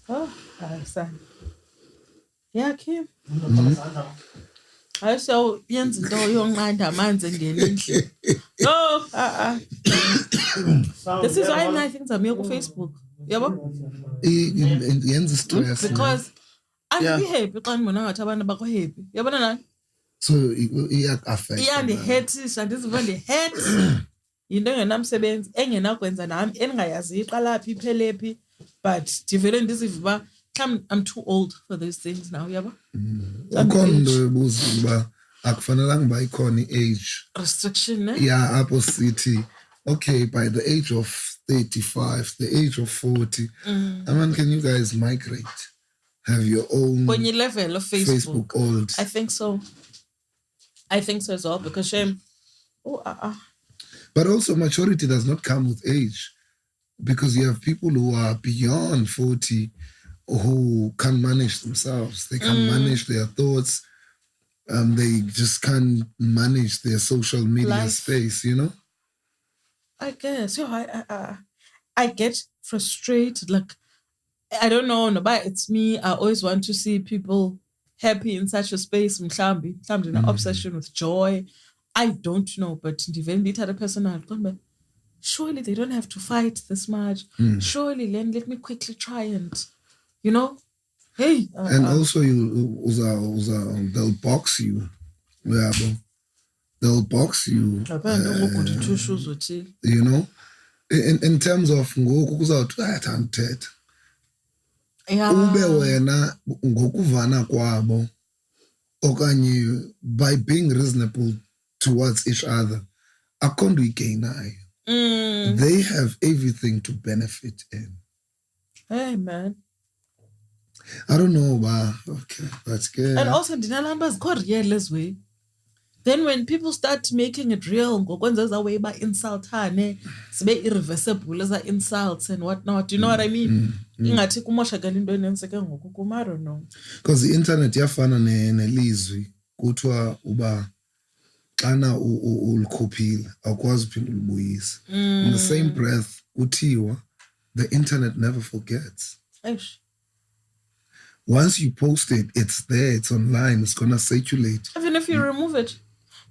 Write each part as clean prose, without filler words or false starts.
Oh, son. Yeah, Kim. I saw Jens and Doyong man's and the No, This is why I think I'm on Facebook. Yeah, because I'm happy because I'm not happy. Yeah, so affect. Yeah, the hate and this is when the hate. Into engenamsebenzi engenakwenza nami engingayazi iqala phi iphele phi, but different isiva I'm too old for these things now, yabo. Akhona ebuza uba akufanelanga ba ikhona age restriction, ne? Yeah, apho sithi okay, by the age of 35, the age of 40, I mean, can you guys migrate? Have your own when you level of Facebook old? I think so as well, because shame. But also maturity does not come with age, because you have people who are beyond 40 who can't manage themselves. They can't manage their thoughts. They just can't manage their social media space, you know? I guess. I get frustrated. Like, I don't know, but it's me. I always want to see people happy in such a space. Mhlambi, an obsession with joy. I don't know, but the other person, surely they don't have to fight this much. Surely let me quickly try and, you know, hey. And also they'll box you. Yeah, they'll box you. You know, in terms of ngoku kuzawuthi ayathandithetha. Ube wena ngokuvana kwabo okanye by being reasonable towards each other, akho nto igayinayo. They have everything to benefit in. Hey, man. I don't know, but okay, that's good. And also, Dinalamba is quite real this way. Then when people start making it real, there's a way by insult, it's very irreversible as insults and whatnot. You know what I mean? I don't know. Because the internet, yafana nelizwi kuthiwa uba xana ulikhophile awukwazi uphinda ulibuyise. In the same breath, kuthiwa the internet never forgets. Eish. Once you post it, it's there, it's online, it's gonna circulate. Even if you remove it.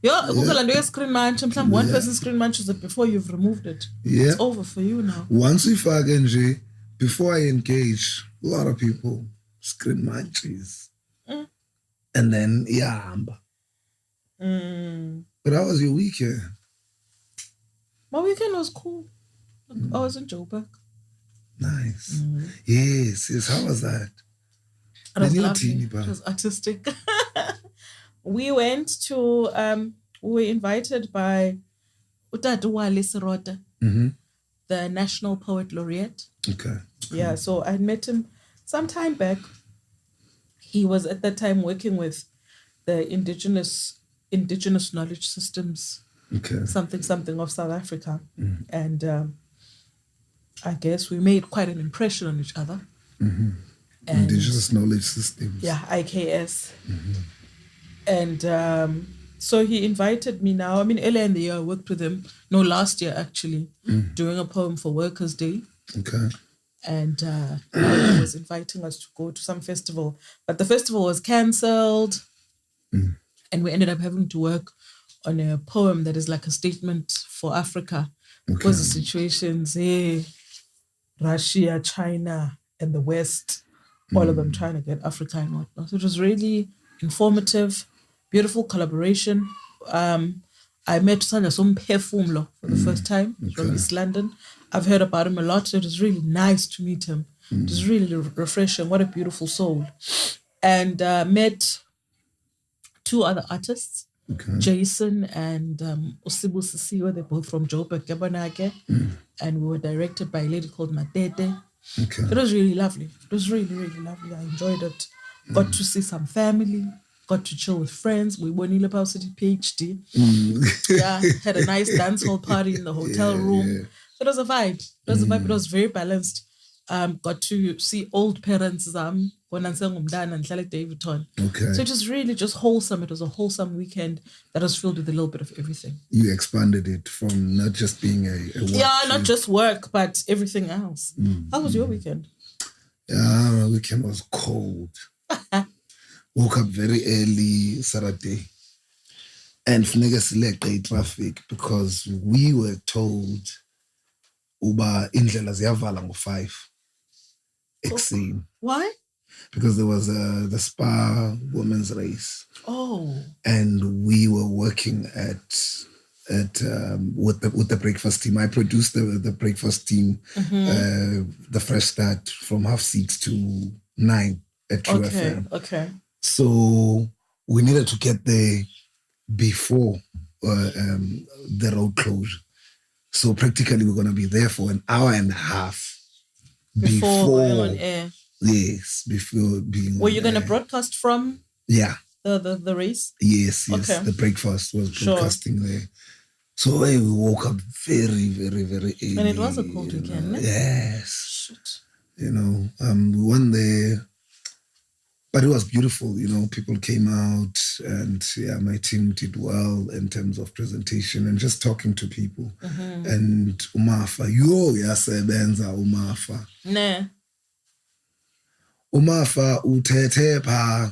Screen manch, one person's screen manches it before you've removed it. Yeah. It's over for you now. Once we fag before I engage, a lot of people screen manches. And then But how was your weekend? My weekend was cool. I was in Joburg. Nice. Yes. How was that? It was lovely. It was artistic. We went to, we were invited by Utaduwale Sirota, the National Poet Laureate. Okay. Cool. Yeah, so I met him some time back. He was at that time working with the indigenous knowledge systems, something of South Africa. And I guess we made quite an impression on each other. Indigenous knowledge systems. Yeah, IKS. And so he invited me now. I mean, earlier in the year, I worked with him. No, last year, actually, doing a poem for Workers' Day. Okay. And he was inviting us to go to some festival. But the festival was cancelled. And we ended up having to work on a poem that is like a statement for Africa. Because the situations, Russia, China, and the West, all of them trying to get Africa and whatnot. So it was really informative, beautiful collaboration. I met Sandra Sompefumlo for the first time from East London. I've heard about him a lot, so it was really nice to meet him. It was really refreshing. What a beautiful soul. And met two other artists, Jason and Osibu Sisiwe. They're both from Joburg, Gabonake. And we were directed by a lady called Matete. It was really lovely. It was really, really lovely. I enjoyed it. Got to see some family. Got to chill with friends. We won Ilapau City PhD. Had a nice dancehall party in the hotel room. Yeah. It was a vibe. It was very balanced. Got to see old parents. And Davidton. So it was really just wholesome. It was a wholesome weekend that was filled with a little bit of everything. You expanded it from not just being a work not just work, but everything else. How was your weekend? Yeah, my weekend was cold. Woke up very early Saturday. And funeka sileqe traffic because we were told uba indlela ziyavala ngo-5 ekuseni. Why? Because there was the Spa women's race. Oh. And we were working with the breakfast team. I produced the breakfast team, the fresh start from 6:30 to 9 at True FM. Okay. So we needed to get there before the road closure. So practically we're going to be there for an hour and a half before going on air. Yes, before being. Were you going to broadcast from? Yeah. The race? Yes. Okay. The breakfast was broadcasting there. So we woke up very, very, very early. And it was a cold weekend, Yes. Shit. We went there, but it was beautiful. People came out, and my team did well in terms of presentation and just talking to people. And umafa, yasebenza umafa. Ne. Umafa uthethe pha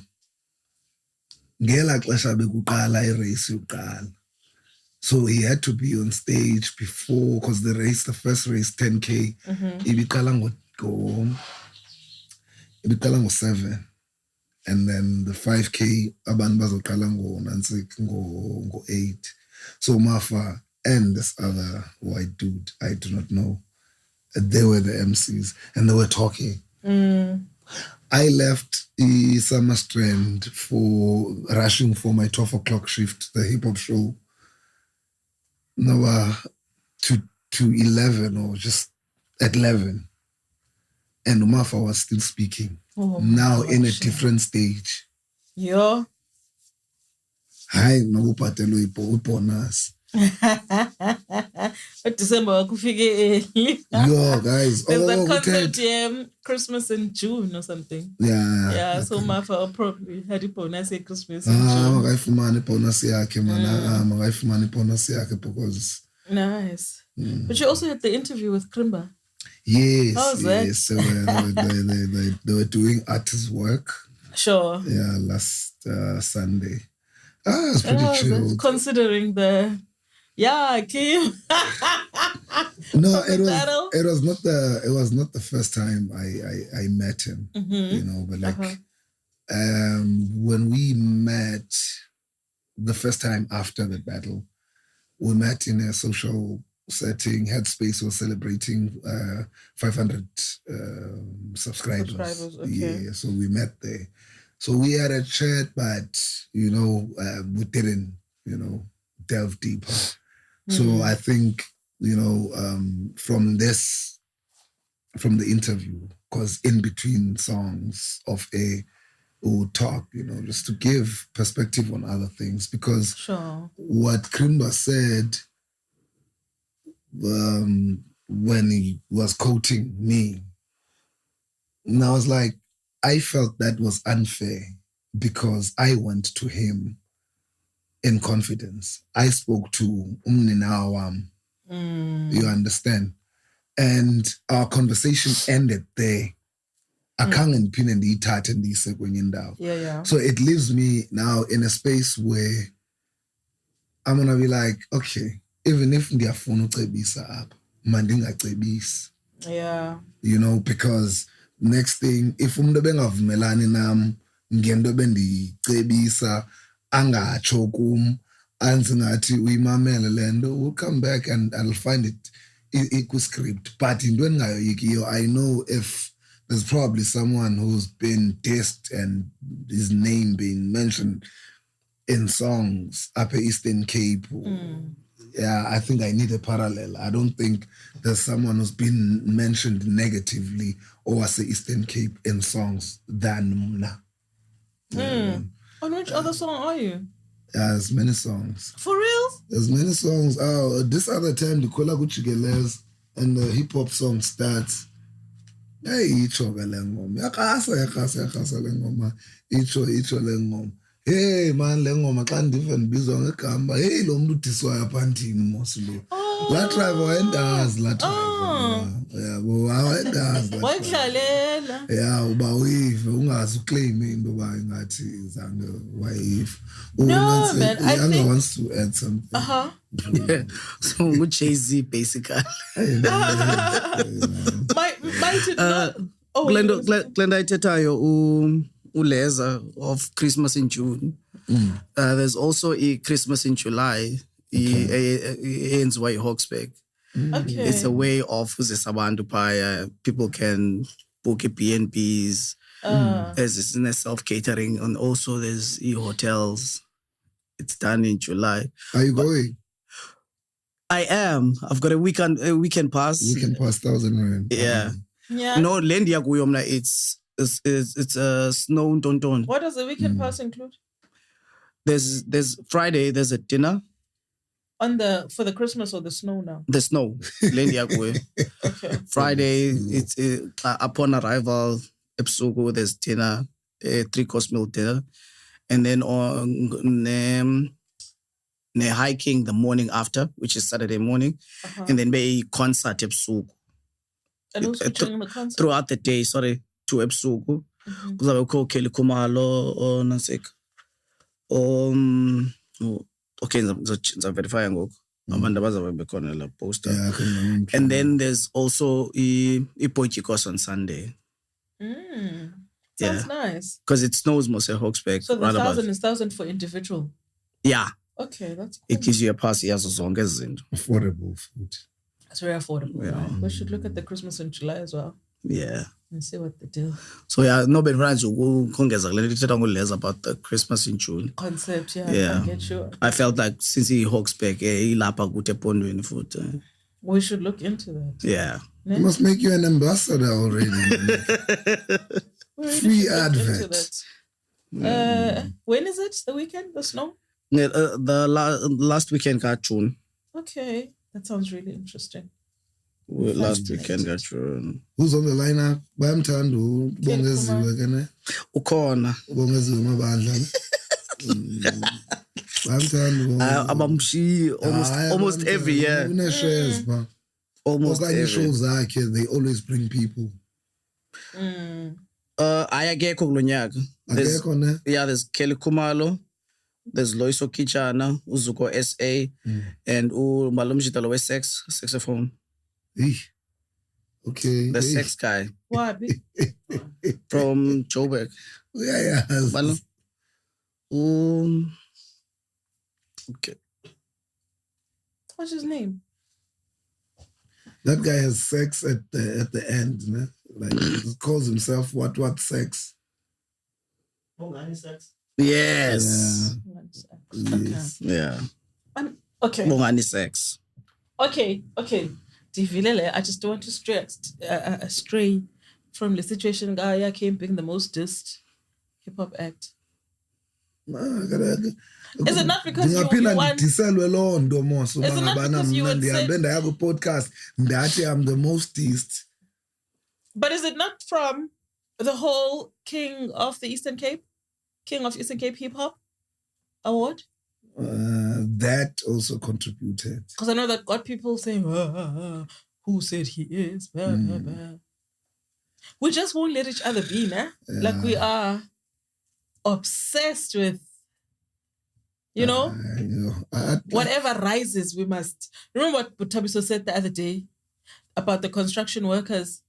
ngela xesha bekuqala irace yokuqala. So he had to be on stage before, because the first race, 10K, ibiqala ngo-7. And then the 5K, abantu bazoqala ngo-8. So Mafa and this other white dude, I do not know, they were the MCs, and they were talking. I left the Summer Strand for rushing for my 12 o'clock shift, the hip-hop show. No, to 11 or just at 11. And Umafa was still speaking. Now in a different stage. Yeah. Hi, no patelo iponas. But December wakufike early. Yo, guys. There's that concept, Christmas in June or something. Yeah. So Mafa probably had bonus at Christmas in June. Because nice. But you also had the interview with Krimba. Yes. How was that? Yes. So they were doing artist work. Sure. Yeah, last Sunday. It's pretty chill. Considering the Kim. No, it was not the first time I met him. But like when we met the first time after the battle, we met in a social setting. Headspace was celebrating 500 subscribers. Okay. Yeah, so we met there. So we had a chat, but we didn't delve deeper. So I think from the interview, because in between songs of we'll talk, just to give perspective on other things, because what Krimba said when he was quoting me, and I was like, I felt that was unfair because I went to him in confidence. I spoke to Umninawam. You understand? And our conversation ended there. Yeah. So it leaves me now in a space where I'm going to be like, okay, even if ndiyafuna ucebisa apha, mandingacebisi. Yeah. Because next thing, if umuntu bengavumelani nam ngento bendicebisa angatsho kum anzi ngathi uyimamele lento, we'll come back and I'll find it script. But into endingayoyikiyo, I know if there's probably someone who's been dissed and his name being mentioned in songs up at Eastern Cape. Yeah, I think I need a parallel. I don't think there's someone who's been mentioned negatively or as the Eastern Cape in songs than Muna. On which other song are you? Yeah, there's many songs. For real? There's many songs. This other time, the Kola Guchigeles and the hip-hop song starts. Hey, icho lengoma. Yakasa lengoma. Icho lengoma. Hey man, lengoma xa ndive ndibizwa ngegamba. Hey, lo mntu udiswayo apha ndini mosilo. La driver wayendazi la driver. Yabo wayendazi. Wayidlalela. Yeah, uba uyive ungazi uclaim into ba ingathi zange wayive. No, man, I think wants to add something. Yeah. So Jay-Z basically. Glenda ithethayo uleza of Christmas in June. There's also a Christmas in July. Ends by Hawksback. Okay. It's a way of abantu paya. People can book a B&Bs. There's self-catering, and also there's hotels. It's done in July. Are you going? I am. I've got a weekend pass. Weekend pass, 1,000 rand. Yeah. Yeah. No, Lendia Guyomna, it's a snow tonton. What does the weekend pass include? There's Friday, there's a dinner. For the Christmas or the snow now? The snow. Lendia Guy. Okay. Friday, it's upon arrival, Epsugo, there's dinner, a 3-course meal dinner. And then on hiking the morning after, which is Saturday morning. And then a concert Epsugo. And who's featuring the concert? Throughout the day, to Epsugo. Kuzabe kukho Kelly Khumalo or Nasik. Okay, I'm verifying ngoku. Abantu abazabe bekhona la poster. Yeah, I can remember. And then there's also Ipochikos on Sunday. Sounds nice. Because it snows most at Hawksback. So the 1,000 is 1,000 for individual. Yeah. Okay, that's cool. It gives you a pass. Affordable food. It's very affordable. Yeah. Right? We should look at the Christmas in July as well. Yeah. And see what they do. So yeah, no bad friends about the Christmas in June. Concept, yeah. Yeah. I get you. I felt like since he Hawksback, ilapha kude Ephondweni food. We should look into that. Yeah. We must make you an ambassador already. Free advert. When is it? The weekend? The snow? Yeah, the last weekend got June. Okay. That sounds really interesting. Last weekend got June. Who's on the lineup? Bayamthanda Bongeziwe kene. Ukhona. Bongeziwe mabandla. Bayamthanda. Abamshi almost every year. Une-shares ba. Almost every shows zakhe, they always bring people. Ayakekho kulo nyaka. Akekho ne? Yeah, there's Kelly Khumalo. There's Loiso Kichana, Uzuko SA, and Malumjitalo Wessex, saxophone. Okay. The sex guy. What? From Joburg. Yeah. Okay. What's his name? That guy has sex at the end, ne? Like he calls himself what sex? Bongani sex. Yes. Yes. Yeah. Okay. Bongani sex. Okay. Divilele, I just don't want to stray from the situation. Gaia came being the most dissed hip-hop act. Is it not because you want... Is it not because you would say... podcast that I'm the most dissed? But is it not from the whole King of Eastern Cape Hip Hop Award? That also contributed. Because I know that got people saying, who said he is? We just won't let each other be, nah? Like we are obsessed with, whatever rises, we must. Remember what Butabiso said the other day about the construction workers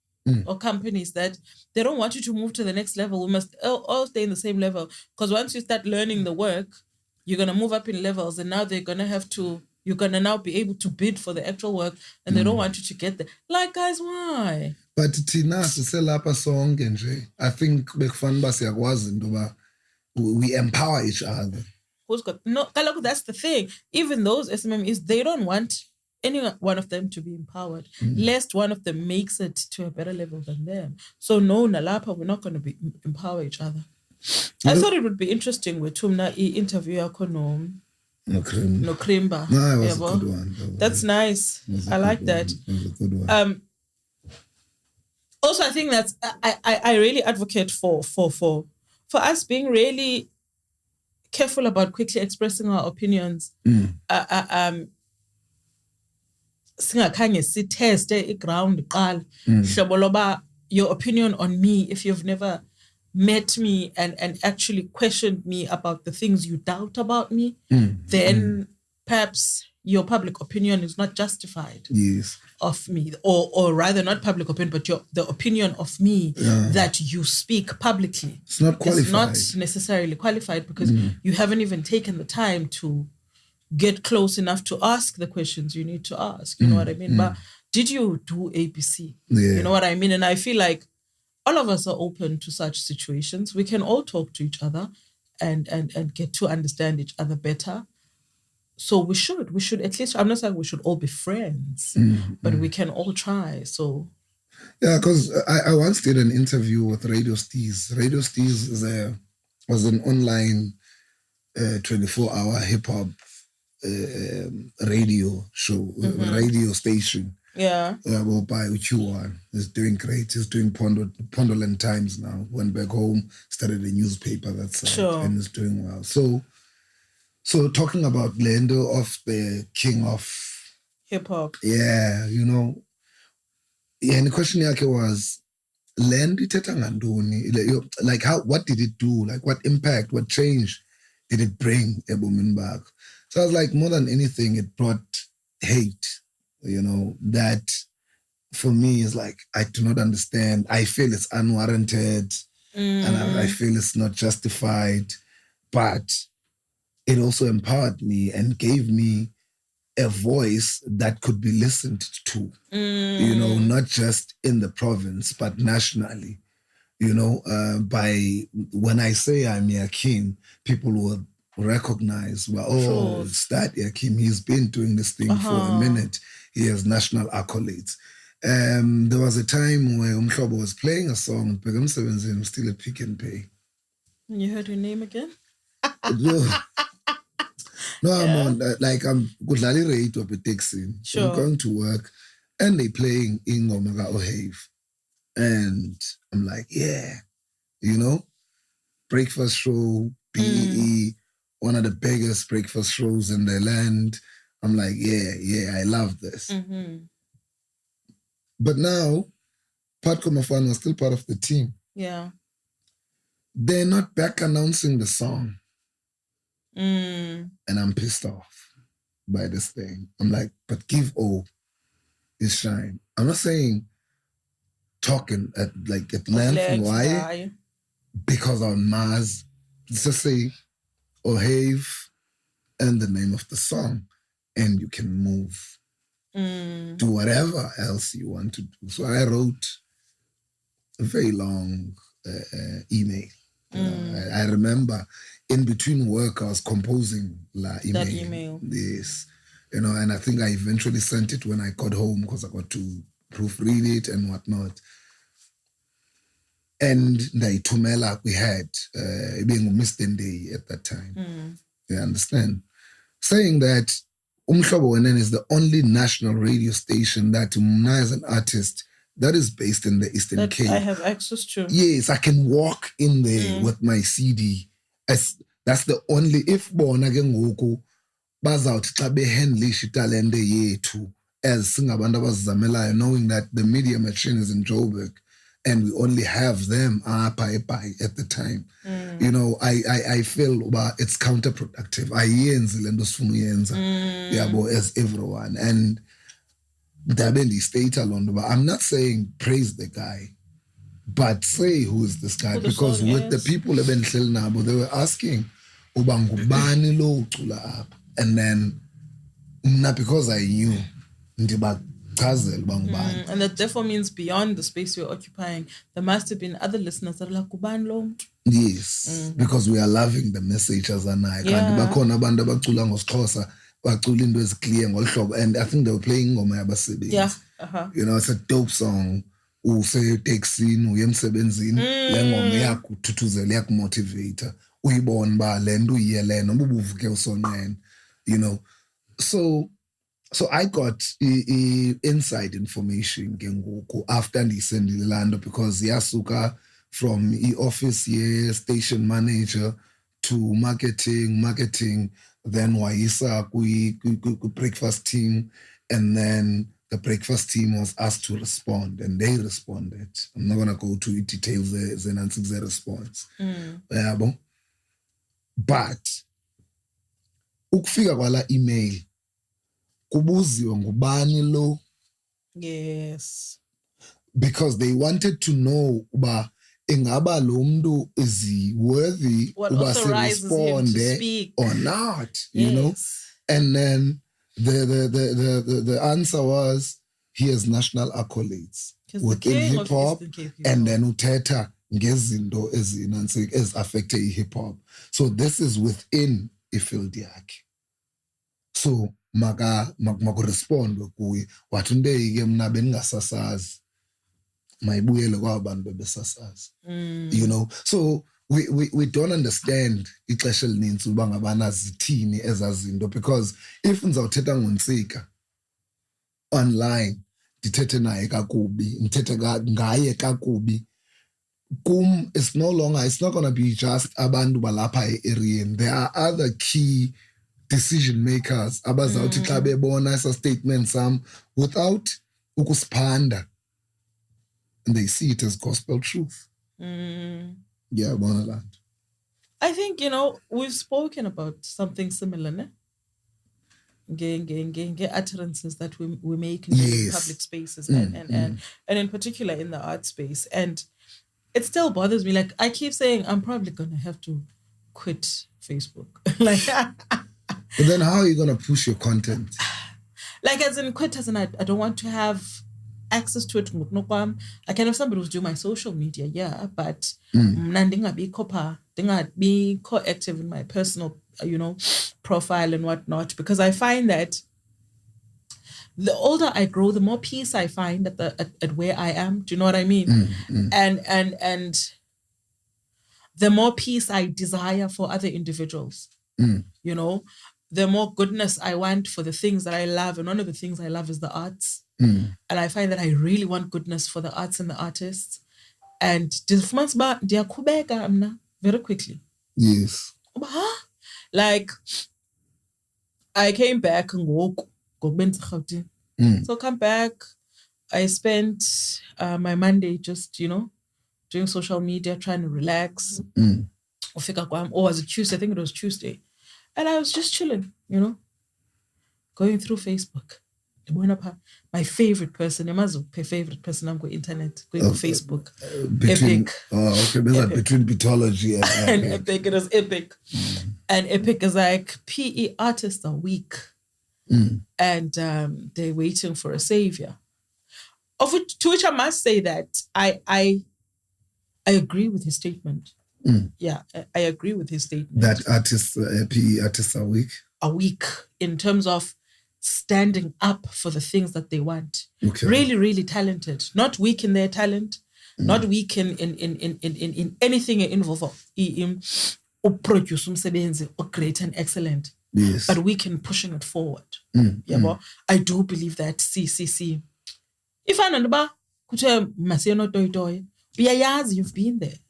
or companies, that they don't want you to move to the next level. We must all stay in the same level. Because once you start learning the work, you're going to move up in levels, and now you're going to now be able to bid for the actual work, and they don't want you to get there. Like, guys, why? But Tina, siselapha sonke nje. I think bekufanele siyakwazi into we empower each other. No, kaloku, that's the thing. Even those SMMEs, they don't want any one of them to be empowered, lest one of them makes it to a better level than them. So no, nalapha, we're not going to empower each other. I thought it would be interesting with Tumna interview yakho no Krimba. No, it was a good one. That's nice. I like that. It was a good one. Also, I think that's I really advocate for us being really careful about quickly expressing our opinions. singakhange siteste iground qala hlobo loba your opinion on me, if you've never met me and actually questioned me about the things you doubt about me, then perhaps your public opinion is not justified of me, or rather not public opinion, but the opinion of me that you speak publicly. It's not qualified. It's not necessarily qualified because you haven't even taken the time to get close enough to ask the questions you need to ask. You know what I mean? But did you do ABC? You know what I mean? And I feel like all of us are open to such situations. We can all talk to each other and get to understand each other better. So we should at least, I'm not saying we should all be friends, but we can all try. So yeah, because I once did an interview with Radio Steez. Radio Steez was an online 24-hour hip-hop radio show, radio station. Yeah. By Uchuan. He's doing great. He's doing Pondoland Times now. Went back home, started a newspaper that's and is doing well. So talking about Lendo of the king of hip hop. Yeah, you know. Yeah, and the question yake was Lendo ithetha ngantoni? Like what did it do? Like what impact, what change did it bring ebomini bakho? So I was like, more than anything, it brought hate. You know, that for me is like, I do not understand. I feel it's unwarranted and I feel it's not justified, but it also empowered me and gave me a voice that could be listened to, you know, not just in the province, but nationally. You know, when I say I'm Yakim, people will recognize, well, it's that Yakim. He's been doing this thing for a minute. He has national accolades. There was a time where Umhlobo was playing a song, Begum 7 still at Pick and Pay. And you heard her name again? No, I'm Gudlali rate of a taxi. Sure. I'm going to work and they playing Ingomaga Ohave. And I'm like, yeah, you know, breakfast show, BE, one of the biggest breakfast shows in the land. I'm like, yeah, I love this. But now, Patco Mafan was still part of the team. Yeah. They're not back announcing the song. And I'm pissed off by this thing. I'm like, but give O is shine. I'm not saying talking at length. Why? Because on Mars, just say Ohave and the name of the song. And you can move. Do whatever else you want to do. So I wrote a very long email. I remember in between work, I was composing email. That email. Yes. You know, and I think I eventually sent it when I got home because I got to proofread it and whatnot. And the Tumela we had, being Mr. Day at that time. You understand? Saying that Umhlobo Wenen is the only national radio station that Mna as an artist that is based in the Eastern Cape. I have access to. Yes, I can walk in there with my CD. That's the only, if bona ke ngoku bazawuthi xa behandlisha italente yethu as singabantu abazizamelayo, knowing that the media machine is in Joburg and we only have them at the time. You know, I feel it's counterproductive. Ayenzi le nto sifuna uyenza yabo as everyone. And Dabendi state alone, but I'm not saying praise the guy, but say who is this guy, because with the people they were asking uba ngubani lo ucula apha, and then because I knew and that therefore means beyond the space we're occupying, there must have been other listeners that are like, kubani lo mntu? Yes, because we are loving the message as an icon. Bakhona abantu abacula ngosiXhosa bacula into eziclear ngolhlobo, and I think they were playing ngoma yabasebenzi. Yeah. You know, it's a dope song. Useteksini uye emsebenzini le ngoma iyakuthuthuzela iyakumotivate uyibona ba le nto uyiyelena ubuvuke usonene, you know. So I got inside information after ndisendile lando, because yasuka from office station manager to marketing, then wayisa ku breakfast team, And then the breakfast team was asked to respond, and they responded. I'm not going to go to details their response. But ukufika kwala email kubuziwe ngubani lo. Yes. Because they wanted to know uba ingaba lo mntu is he worthy uba se respond or not, you know? And then the answer was he has national accolades within hip hop, and then uthetha ngezinto ezi-affecte hip hop. So this is within ifield yakhe. So makurespondwe kuye wathi ndeyike mna beningasasazi mayibuyele kwabantu bebesasazi. You know, so we don't understand ixesha elininzi uba ngabana zithini ezazinto, because if ndizawuthetha ngontsika online ndithethe naye kakubi, ndithethe ngaye kakubi, it's not going to be just abantu balapha e-arean. There are other key decision makers abazawuthi xa bebona esa statement sam without ukusiphanda, and they see it as gospel truth. Yeah, Bonaland. I think, you know, we've spoken about something similar, ne? Utterances that we make in public spaces and in particular in the art space. And it still bothers me. Like, I keep saying I'm probably going to have to quit Facebook. Like, but then how are you going to push your content? Like, as in quit, as in I don't want to have access to it. I can have somebody who's doing my social media, yeah, but be co-active in my personal, you know, profile and whatnot, because I find that the older I grow, the more peace I find at where I am. Do you know what I mean? And the more peace I desire for other individuals. You know, the more goodness I want for the things that I love, and one of the things I love is the arts. And I find that I really want goodness for the arts and the artists. And very quickly. Yes. Like, I came back and woke. So come back. I spent my Monday just, you know, doing social media, trying to relax. Or was it Tuesday? I think it was Tuesday. And I was just chilling, you know, going through Facebook. My favorite person, I'm going internet, going to Facebook. Epic. Oh, okay. Between Bethology and Epic. It was Epic. And Epic is like, PE artists are weak. And they're waiting for a savior. To which I must say that I agree with his statement. Yeah, I agree with his statement. That PE artists are weak? Are weak in terms of standing up for the things that they want. Okay. Really, really talented. Not weak in their talent. Not weak in anything involved. Produce umsebenzi or great and excellent. Yes. But weak in pushing it forward. Yeah, I do believe that. See. If I know kuche maseno toy, uyayazi you've been there.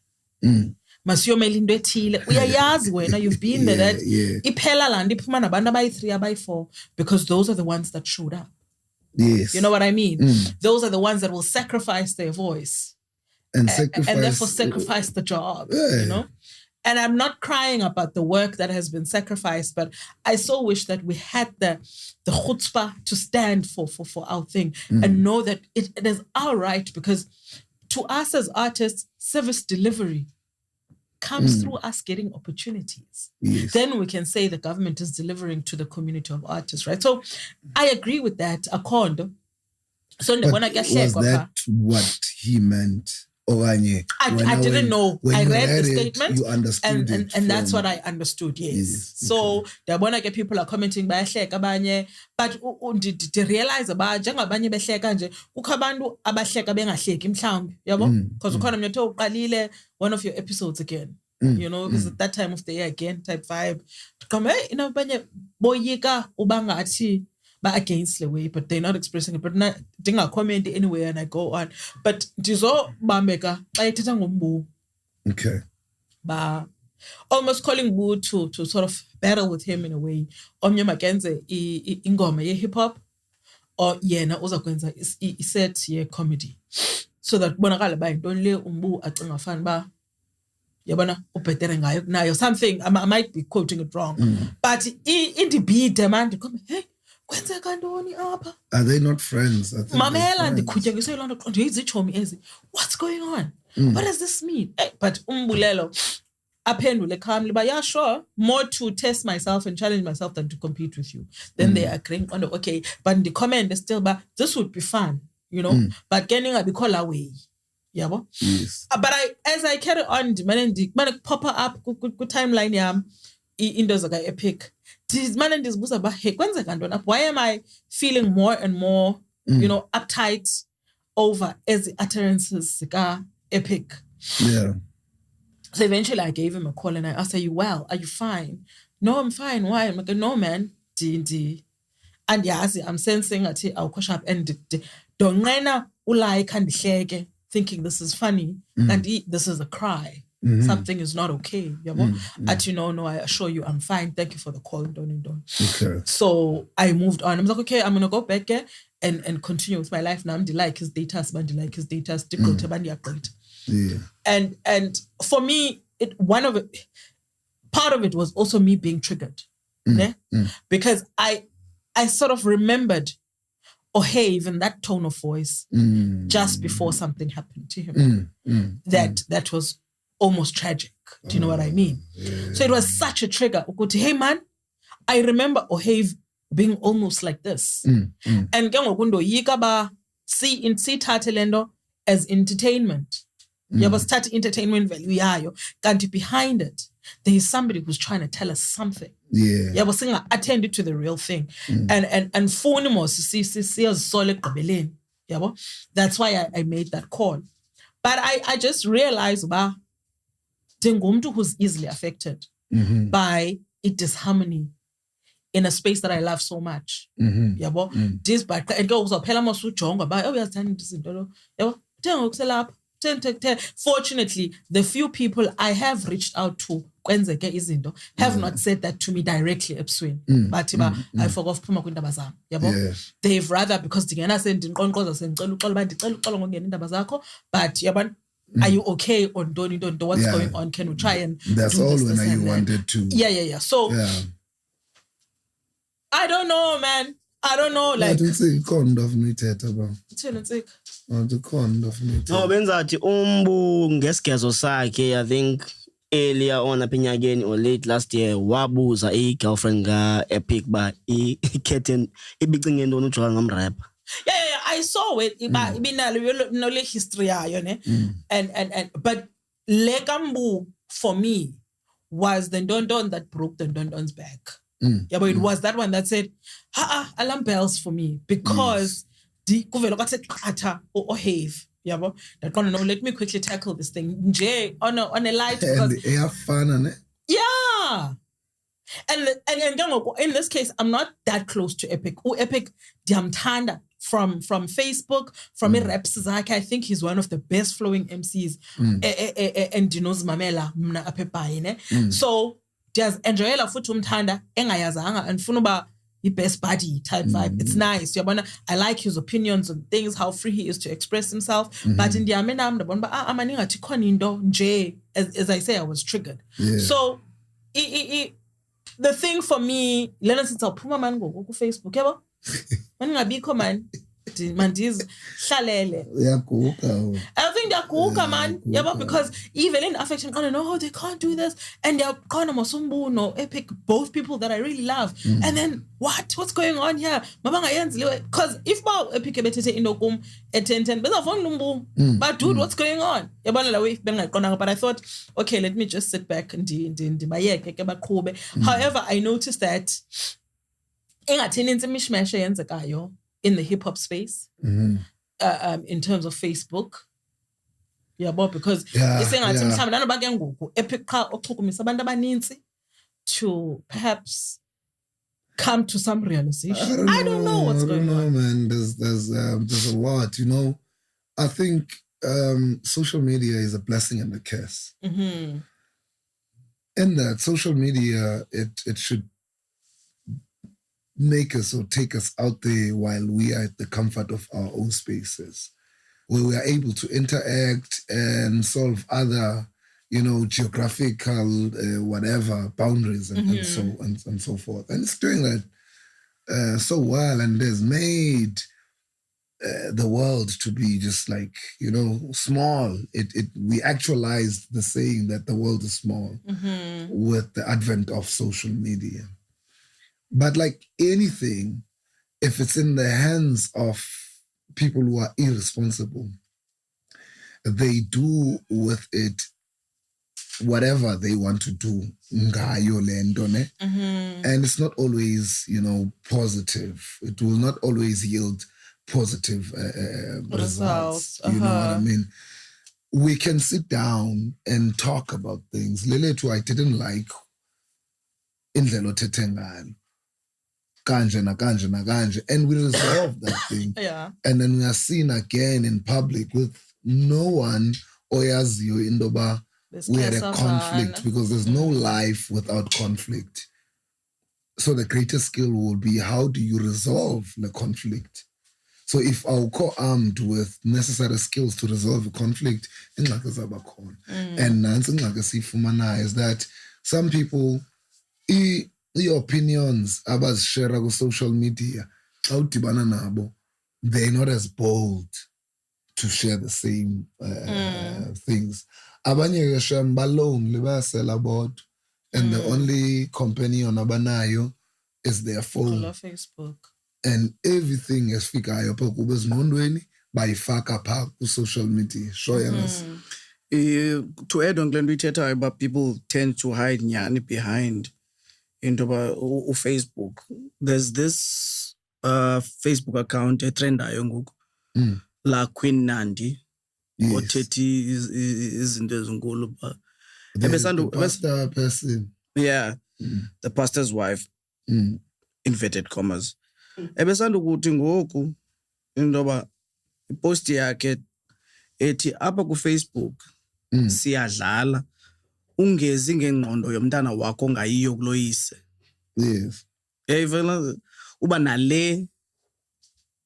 Masiyo melindo ethile uyayazi wena you've been there, that iphela la ndiphuma nabantu abayi3 abayi4, because those are the ones that showed up. Yes. You know what I mean? Those are the ones that will sacrifice their voice and therefore sacrifice the job. You know? And I'm not crying about the work that has been sacrificed, but I so wish that we had the chutzpah to stand for our thing and know that it is our right, because to us as artists, service delivery comes through us getting opportunities. Yes. Then we can say the government is delivering to the community of artists, right? So I agree with that. So but was that what he meant? I didn't know. I read the statement, you understood it, and that's what I understood. Yes. So the when I get people are commenting by abanye, but to realize about njengabanye behleka nje kukho abantu abahleka bengahleki mhlawumbe yabo, because ukhona mntu uqalile one of your episodes again. You know, because at that time of the year again type vibe. Come hey, abanye boyika ubangathi against the way, but they're not expressing it. But not dinga comment anywhere, and I go on. But dizo bameka bayithetha ngombu. Okay. Ba almost calling Wu to sort of battle with him in a way. Omnye makenze ingoma ye hip hop. or yena uzakwenza iset ye comedy so that bonakala ba intoni le umbu acinga fana ba yabona ubhetere ngayo kunayo something I might be quoting it wrong but indibhide man ndikhombe hey kwenzeka ntoni apha are they not friends? I think mamela ndikhutyenkiswe yiloo nto ndizitshomi ezi what's going on what does this mean but umbulelo aphendule calmly but yeah sure more to test myself and challenge myself than to compete with you then they agreeing on okay but the comment is still but this would be fun you know but getting a call away yabo yes. But as I carry on man pop up ku timeline yam into zaka epic man ndizibuza ba hey kwenzeka ntoni why am I feeling more and more you know uptight over as the utterances zika epic yeah. So eventually I gave him a call and I asked, are you well? Are you fine? No, I'm fine. Why? I'm like, no, man. And yes, I'm sensing that I'll push up and don't thinking this is funny and this is a cry. Something is not okay. At no, I assure you I'm fine. Thank you for the call. Don't. Okay. So I moved on. I was like, okay, I'm gonna go back and continue with my life now. I'm like his data, Yeah. And for me, part of it was also me being triggered. Because I sort of remembered even that tone of voice just before something happened to him. That was almost tragic. Do you know what I mean? Yeah. So it was such a trigger. Hey man, I remember Ohave being almost like this. And Gangogundo Yikaba see Tatelendo as entertainment. You have start entertainment value yayo. Kanti behind it, there is somebody who's trying to tell us something. Yeah. You have saying attend to the real thing. And phone see solid kabelin. That's why I made that call. But I just realized Dengumtu who's easily affected by a disharmony in a space that I love so much. This but and go so phela masujonga ba uyazithanda izinto yabo thenga ukuselapha. Fortunately, the few people I have reached out to kwenzeke izinto have not said that to me directly ebusweni bathi I forgot phuma kwindaba zami yabo they've rather because ndingena sendinqonqoza sendicela uxolo bandicela uxolo ngongena indaba zakho but yabona are you okay or don't what's going on, can we try and that's do all this, when you and wanted to so I don't know, man. I don't know, like I say kind of nithetha ba the kind of nithetha no benzathi umbu ngesigezo sakhe I think earlier on aphinyakeni or late last year wabuza girlfriend ga Epic ba ikhethe ibicinge ntoni ujola ngamrapper. Yeah, I saw it. Ibinalo no history yayo ne. And but Lekambu for me was the Dondon that broke the Dondon's back. Yeah, but it was that one that said, alarm bells for me because the kuvelo kwathe qatha Ohave. Yeah, but that one, no, let me quickly tackle this thing. Nje on a light because have fun ne? Yeah. And in this case, I'm not that close to Epic. Epic Diamtanda from Facebook, from reps zakhe. I think he's one of the best flowing MCs. And Dinos Mamela mna apepai ne. So there's enjoyela futhi umthanda engayazanga and funuba the best buddy type vibe. It's nice. I like his opinions on things, how free he is to express himself. But in the amena amaninga tikonindo nje, as I say, I was triggered. Yeah. So the thing for me, Lena since Puma man go Facebook, yabo. Maningabikho man. Mandiz hlalele. I think they're cool, man. Yeah, because even in affection, I don't know how they can't do this. And they're kind of Masumbu, no Epic, both people that I really love. And then what's going on here? Because if my Epic betete inokum attention, but dude, what's going on? But I thought, okay, let me just sit back and however, I noticed that in the hip-hop space, in terms of Facebook. Yeah, but because to perhaps come to some realization. I don't know what's going on. Man. There's a lot, I think social media is a blessing and a curse. In that social media, it should make us or take us out there while we are at the comfort of our own spaces, where we are able to interact and solve other, geographical whatever boundaries and so forth. And it's doing that so well, and has made the world to be just like, small. We actualized the saying that the world is small with the advent of social media. But like anything, if it's in the hands of people who are irresponsible, they do with it whatever they want to do. And it's not always, positive. It will not always yield positive results. You know what I mean? We can sit down and talk about things. Leletu, I didn't like indlela othethe ngayo. Kanje na kanje na kanje. And we resolve that thing. Yeah. And then we are seen again in public with no one oyaziyo indoba we had a conflict, because there's no life without conflict. So the greatest skill will be, how do you resolve the conflict? So if our co-armed with necessary skills to resolve a conflict, and is that some people, the opinions about sharing social media, they're not as bold to share the same things. Abanye balone about, and the only companion abanayo is their phone. Facebook. And everything is fika yopo kubes nondweni by faka pa social media. Show us. To add on Glenn, we chat about people tend to hide nyani behind into Facebook. There's this Facebook account, a trend ayonguku, la Queen Nandi. Othethi izinto ezinkulu ba. The pastor person. Yeah. The pastor's wife. Inverted commas. Ebesanda ukuthi ngoku indoba ipost yakhe ethi apha ku Facebook siyadlala ungezi ngengqondo yomntana wakho ngayiyo kuloyise. Yes. Even uba nale,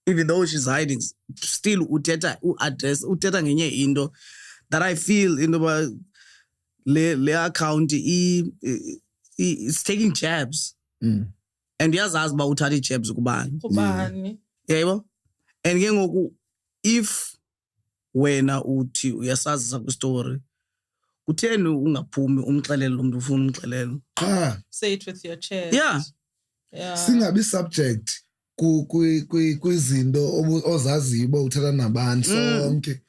even though she's hiding, still uthetha ngenye into that I feel indoba le account it's taking jabs. And yazazi ba uthatha ijabs kubani. Yebo. And ke ngoku if wena uthi uyasazisa ku story, kutheni ungaphumi umxelele umuntu ufuna umxelele? Say it with your chest. Yeah. Singabi subject kwizinto ozazibo uthatha nabantu sonke.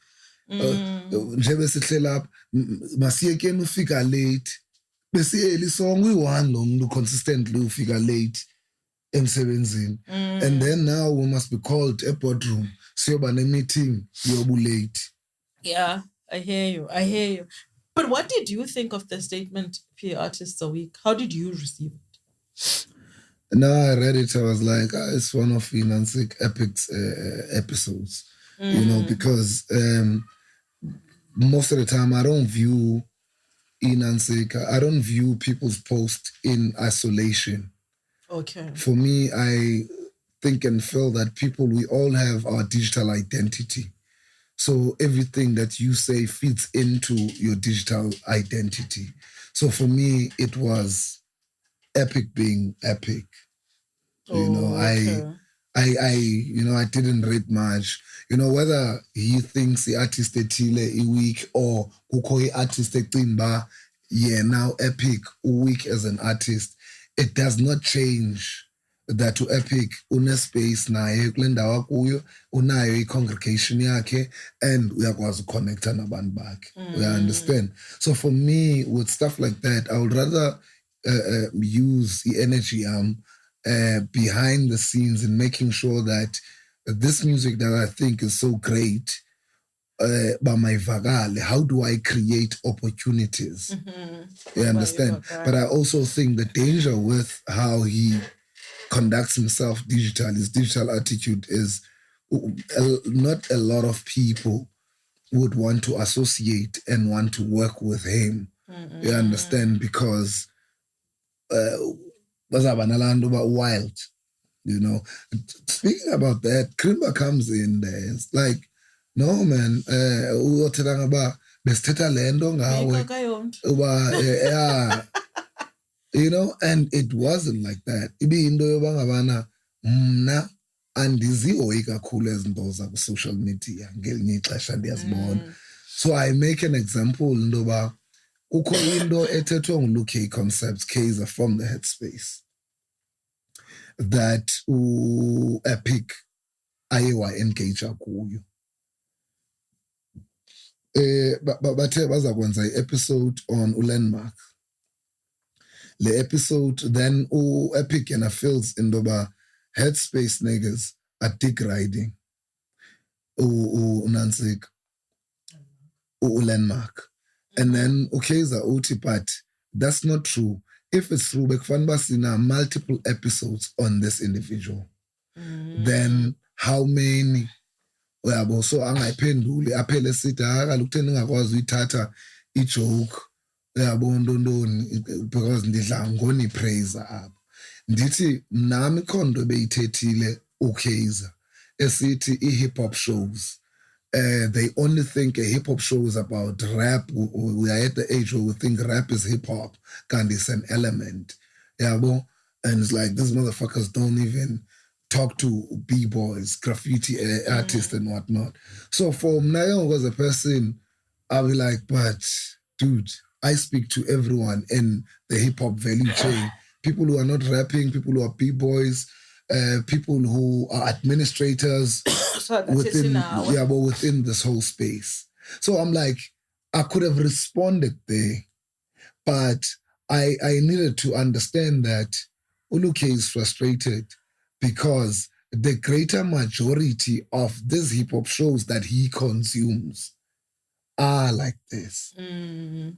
Nje besihlela lapha masiyekeni ufika late. Besiyeli song uyi-1 lo muntu consistently ufika late emsebenzini. And then now we must be called a boardroom. Siyoba ne-meeting, yobu late. Yeah, I hear you. But what did you think of the statement, PA Artists a Week? How did you receive it? Now I read it, I was like, it's one of Nancy Epic's episodes. Because most of the time I don't view I don't view people's posts in isolation. Okay. For me, I think and feel that we all have our digital identity. So everything that you say fits into your digital identity. So for me, it was Epic being Epic. Okay. I didn't read much. Whether he thinks the artist etile weak or kukoi artist etimba, now Epic weak as an artist, it does not change that to Epic une space naye kule ndawo kuyo unayo i-congregation yakhe and uyakwazi uconnecta nabantu bakhe. You understand? So for me, with stuff like that, I would rather use the energy behind the scenes and making sure that this music that I think is so great, by my vagale, how do I create opportunities? You understand? But I also think the danger with how he conducts himself digitally, his digital attitude is not a lot of people would want to associate and want to work with him. You understand? Because bazabanalandu ba wild. you know. Speaking about that, Krimba comes in there. It's like, no man, uyothela ngaba besithetha lento ngawe. Yeah. You know, and it wasn't like that. Ibi into yoba ngabana mna andizihoyi kakhulu ezinto zaku social media ngelinye ixesha ndiyazibona. So I make an example ndoba kukho into ethethwe nguLuke Concepts Kaiser from the Headspace that Epic aye wa-engage kuyo. Bathe bazakwenza i-episode on uLandmark. The episode then Epic yena feels indoba Headspace niggas are dick riding unansik uLandmark. And then Kaiser uthi, but that's not true. If it's true, bekufanele sina multiple episodes on this individual. Then how many? Uyabo, so angayiphenduli aphele sithi akalukutheni ngakwazi uyithatha ijoke. Uyabo ndondoni because ndidla ngoni praise apho. Ndithi nami khondo beyithethile uKaiser esithi i-hip hop shows. They only think a hip hop show is about rap. We are at the age where we think rap is hip hop, and it's an element. Yeah, well, and it's like these motherfuckers don't even talk to b-boys, graffiti artists, and whatnot. So for Mnayo as a person, I'll be like, but dude, I speak to everyone in the hip hop value chain. People who are not rapping, people who are b-boys, people who are administrators. Within this whole space. So I'm like, I could have responded there, but I needed to understand that Uluke is frustrated because the greater majority of these hip hop shows that he consumes are like this. And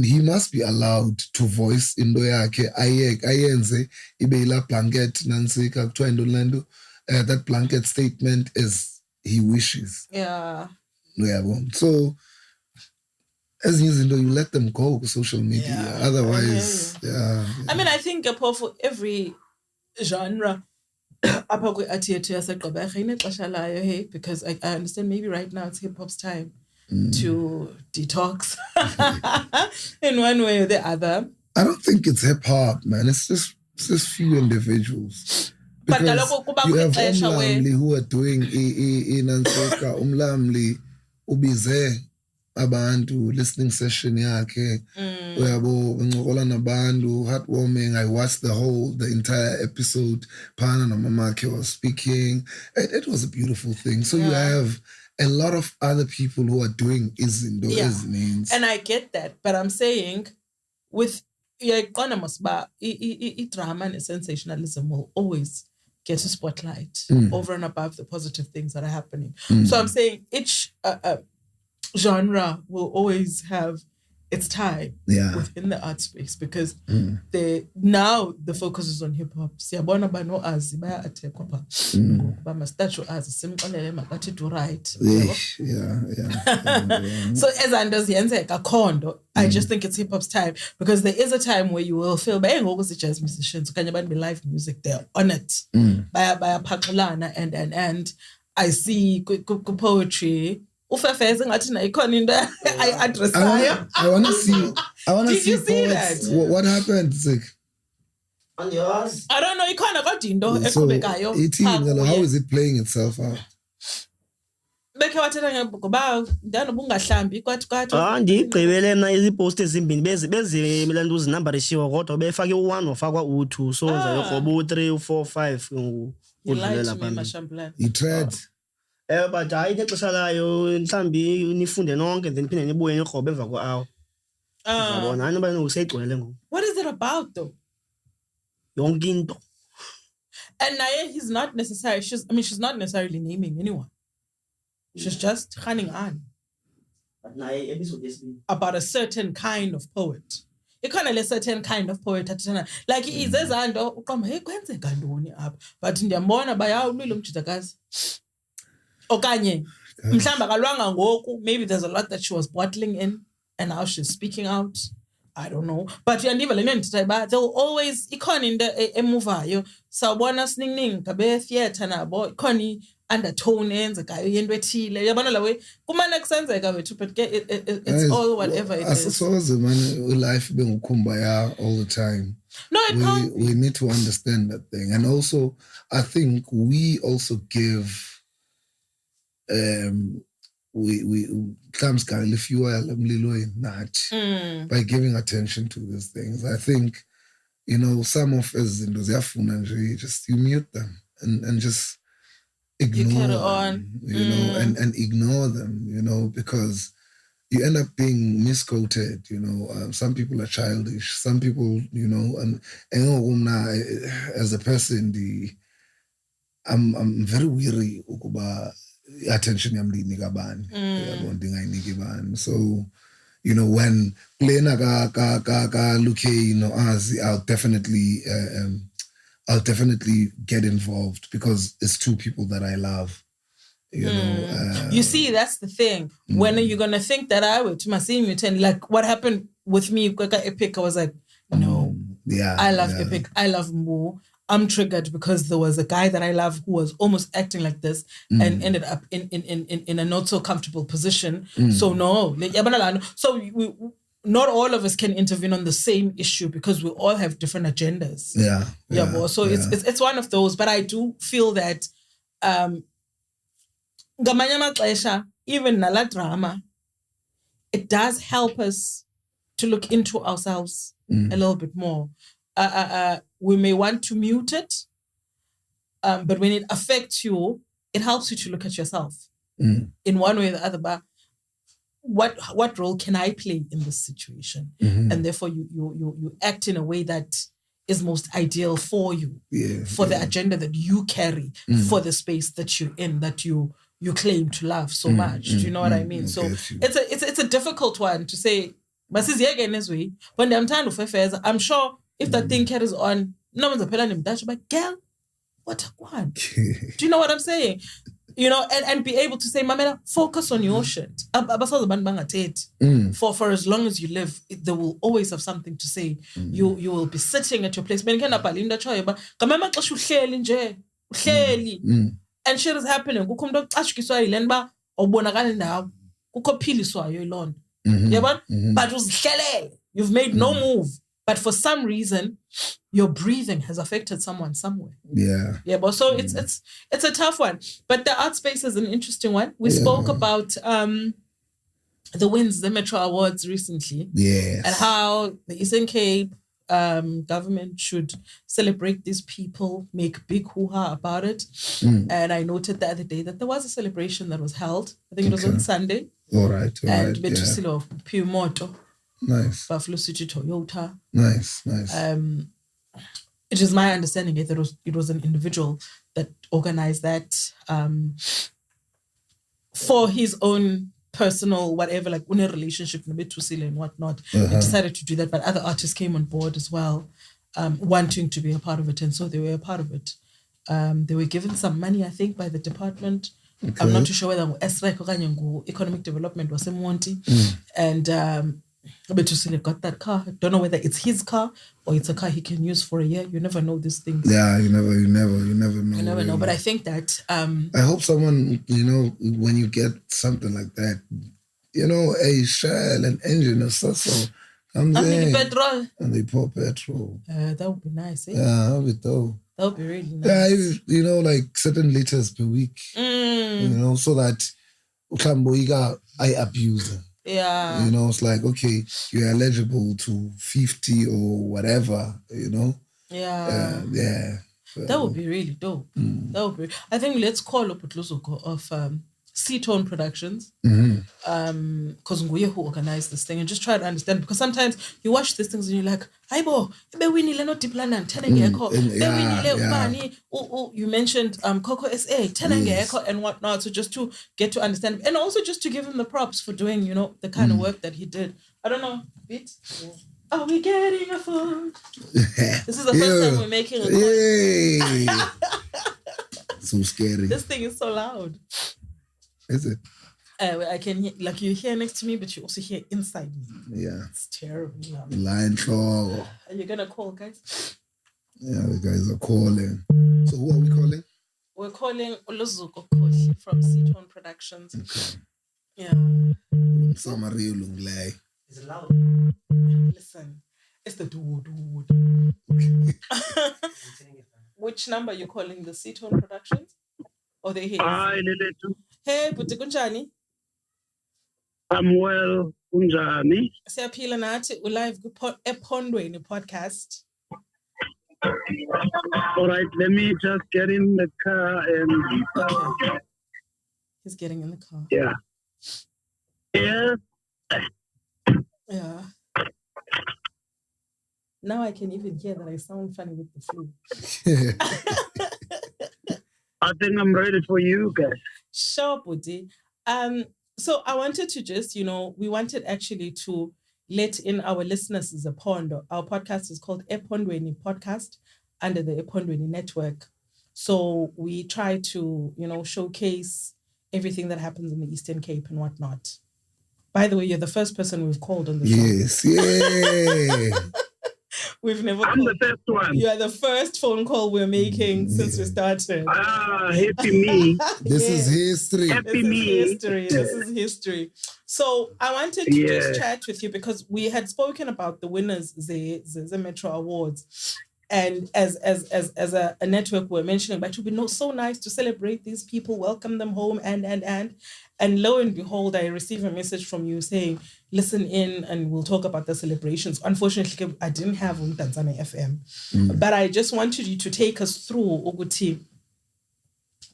he must be allowed to voice into yakhe ayenze ibeila blanket nansika kuthiwa indolando. That blanket statement is he wishes. Yeah. So, as you know, you let them go with social media. Yeah. Otherwise, yeah. I mean, I think for every genre, because I understand maybe right now it's hip hop's time to detox in one way or the other. I don't think it's hip hop, man. It's just few individuals. Because you have umlamli who are doing inanseka umlamli ubize abantu listening session yakhe uyabo ncokola nabantu heartwarming. I watched the entire episode. Pana nomamakhe was speaking. It was a beautiful thing. So you have a lot of other people who are doing izinto ezininzi. And I get that, but I'm saying with drama and sensationalism will always get a spotlight over and above the positive things that are happening. So I'm saying each genre will always have its time within the art space because now the focus is on hip hop. Siyabona bano azi baya attackwa pha. Ba mastatue azi simxolele makathi do right. So as Anders yenzeka khondo, I just think it's hip hop's time because there is a time where you will feel baye ngoku si jazz musicians okanye abantu be live music, they're on it. Baya phaqulana and I see poetry ufefeze ngathi na ikhona into addressayo. I want to see Did you see poets. that? What happened? It's like, On yours? I don't know, ikhona kodwa into so eqhubekayo. how is it playing itself out? Bekhe wathetha ngoba ndanoba ungahlambi kwathi Ndigqibele mna izipost ezimbini bezimelantu uzinumberishiwe kodwa befake u1 wafakwa u2 so zayogoba u3 u4 5 udlulela phambili. You tried. But hayi nexesha layo mhlambi nifunde nonke then phinde nibuye nirhobe emva kwe-hour. Uyabona hani bani usegcwele ngoku. What is it about though? Yonke into. And Naye, she's not necessarily naming anyone. She's just running on But naye episode yesibini. about a certain kind of poet. Ikhona le certain kind of poet athana like izezanto uqamba hey kwenzeka ntoni apha but ndiyambona bayawulwile umjidakazi. Okanye mhlamba kalwanga ngoku, maybe there's a lot that she was bottling in and now she's speaking out. I don't know. But they'll always ikhona into emuvayo. Sawubona siningi gabe theater nabo ikhona undertone enzekayo yento ethile. Yabona la way kumane kusenzeka wethu but it's all whatever it is. Asisoze man life bengukumbaya all the time. No, it can't. We need to understand that thing. And also I think we also give we if you are by giving attention to these things. I think, some of us in those just you mute them and just ignore you carry them, on. and ignore them, because you end up being misquoted, some people are childish, some people, and as a person, I'm very weary about attention yamlinika bani ndingayiniki bani. So when plena ka luke I'll definitely get involved because it's two people that I love, you see, that's the thing. When are you gonna think that I would like what happened with me Kweka Epic? I was like, no, I love Epic, I love Mo. I'm triggered because there was a guy that I love who was almost acting like this and ended up in a not so comfortable position. So no. So not all of us can intervene on the same issue because we all have different agendas. So it's one of those. But I do feel that even nala drama, it does help us to look into ourselves a little bit more. We may want to mute it, but when it affects you, it helps you to look at yourself in one way or the other. But what role can I play in this situation? And therefore, you act in a way that is most ideal for you, for the agenda that you carry, for the space that you're in, that you claim to love so much. Do you know what I mean? So it's a difficult one to say. But when I'm sure. If that thing carries on, no one's appealing him. That's but girl, what a one. Do you know what I'm saying? And be able to say, Mamela, focus on your shit. For as long as you live, they will always have something to say. You will be sitting at your place. And shit is happening. But you've made no move. But for some reason, your breathing has affected someone somewhere. But so it's a tough one. But the art space is an interesting one. We spoke about the Wins, the Metro Awards recently. And how the Eastern Cape government should celebrate these people, make big hoo-ha about it. And I noted the other day that there was a celebration that was held. I think it was on Sunday. All right. And Bethusile of Pumoto. Nice. Buffalo City Toyota. Nice. It is my understanding that it was an individual that organized that for his own personal whatever, like in a relationship with Bethusile and whatnot. He decided to do that, but other artists came on board as well, wanting to be a part of it, and so they were a part of it. They were given some money, I think, by the department. I'm not too sure whether economic development was in Monty, and Bethusile got that car. I don't know whether it's his car or it's a car he can use for a year. You never know these things. Yeah, you never know. You never know. But I think that I hope someone, when you get something like that, a Shell, an engine, a Sasso comes in petrol. And they pour petrol. That would be nice, eh? Yeah, that would be dope. That would be really nice. Yeah, like certain liters per week. So that I abuse them. Yeah. It's like, okay, you're eligible to 50 or whatever, Yeah. So, that would be really dope. That would be. I think let's call up Lusuko of C-Tone Productions. Because Nguye who organized this thing and just try to understand, because sometimes you watch these things and you're like, Aibo, DeepLondon, you mentioned Coco SA, and whatnot. So just to get to understand, and also just to give him the props for doing, the kind of work that he did. I don't know, Beat? Are we getting a phone? This is the first time we're making a call. So scary. This thing is so loud. Is it? I can hear, like you hear next to me, but you also hear inside me. Yeah. It's terrible. Yeah. Line floor. Are you gonna call, guys? Yeah, the guys are calling. So who are we calling? We're calling Uluzuko Koshi from Seatone Productions. Okay. Yeah. Summary Lunglay. Is it loud? Listen, it's the dude. Which number are you calling? The Seatone Productions? Or they here? Hi, Leletu. Hey, Buti Kunjani. I'm well. Kunjani. Siyaphila nathi ulive Ephondweni Podcast. All right, let me just get in the car and. Okay. He's getting in the car. Yeah. Yeah. Yeah. Now I can even hear that I sound funny with the flu. I think I'm ready for you guys. Sure, Buddy. So I wanted to just, we wanted actually to let in our listeners as a pond. Our podcast is called Ephondweni Podcast under the Ephondweni Network. So we try to, showcase everything that happens in the Eastern Cape and whatnot. By the way, you're the first person we've called on the show. Yes, yeah. We've never I'm called. the first one. You are the first phone call we're making since we started. Happy me. This is history. Happy This me. is history. This is history. So I wanted to just chat with you because we had spoken about the winners, the Metro Awards. And as a network, we're mentioning, but it would be so nice to celebrate these people, welcome them home, and lo and behold, I received a message from you saying, listen in and we'll talk about the celebrations. Unfortunately, I didn't have Tanzania FM, but I just wanted you to take us through, Uguti,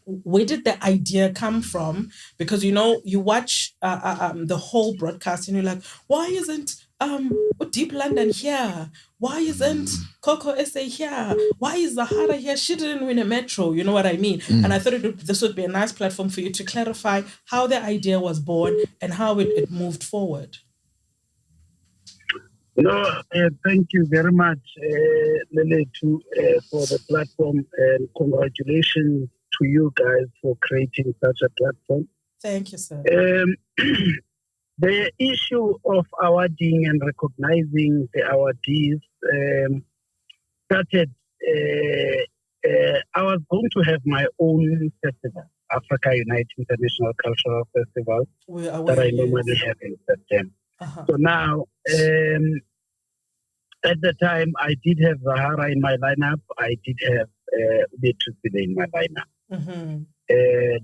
where did the idea come from? Because, you watch the whole broadcast and you're like, why isn't DeepLondon here? Why isn't Coco SA here? Why is Zahara here? She didn't win a Metro. You know what I mean? And I thought this would be a nice platform for you to clarify how the idea was born and how it moved forward. No, thank you very much, Leletu, for the platform, and congratulations to you guys for creating such a platform. Thank you, sir. The issue of awarding and recognizing the awardees started. I was going to have my own festival, Africa Unite International Cultural Festival, that I normally have in September. So now, at the time, I did have Zahara in my lineup. I did have Bethusile in my lineup.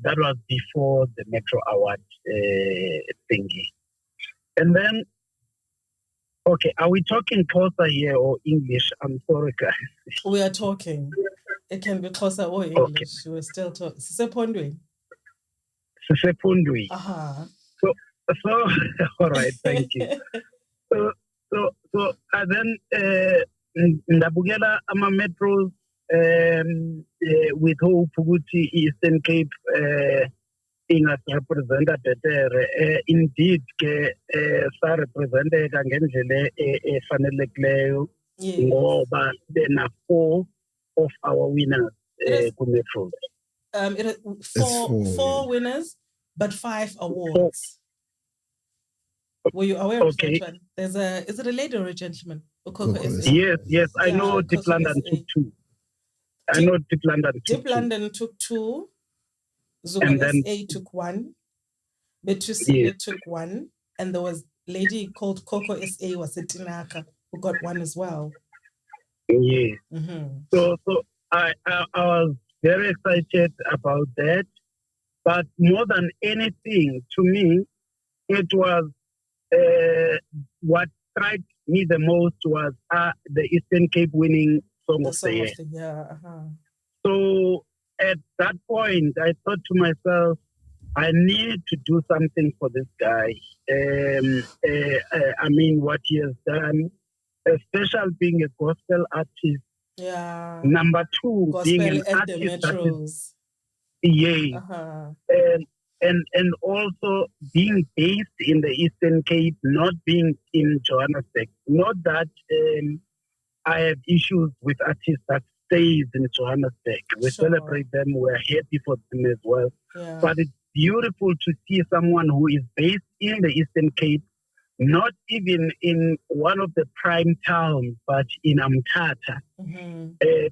That was before the Metro Award thingy. And then, okay, are we talking Xhosa here or English? I'm sorry, guys. We are talking. It can be Xhosa or English. Okay. We're still talking. Sisepondweni. So, all right, thank you. So then, ndabukela ama metros with hope ukuthi Eastern Cape ingasrepresenta better. Indeed ke sa representeka ngendlela efanelekileyo ngoba bena 4 of our winners ku metros. It is four winners but 5 awards. Were you aware of that one? Is it a lady or a gentleman? Yes, I know DeepLondon took 2. I know DeepLondon took 2. Zuko SA took 1. Bethusile took 1. And there was a lady called Coco SA was at Tinaka who got 1 as well. Yeah. So I was very excited about that. But more than anything, to me, it was what struck me the most was the Eastern Cape winning Song of the Year. So at that point, I thought to myself, I need to do something for this guy. I mean, what he has done, especially being a gospel artist. Yeah. Number 2, gospel being an at artist. The metros. And also being based in the Eastern Cape, not being in Johannesburg. Not that I have issues with artists that stays in Johannesburg. We celebrate them. We're happy for them as well. Yeah. But it's beautiful to see someone who is based in the Eastern Cape, not even in one of the prime towns, but in Amtata,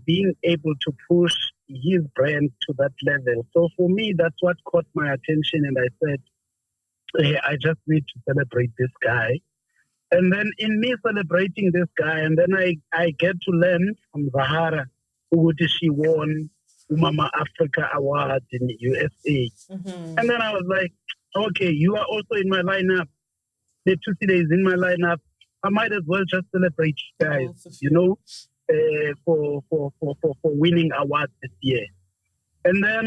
being able to push his brand to that level. So for me, that's what caught my attention, and I said, I just need to celebrate this guy. And then in me celebrating this guy, and then I get to learn from Zahara, who she won Mama Africa Award in the USA. And then I was like, okay, you are also in my lineup. Bethusile is in my lineup. I might as well just celebrate you guys, you know, for winning awards this year. And then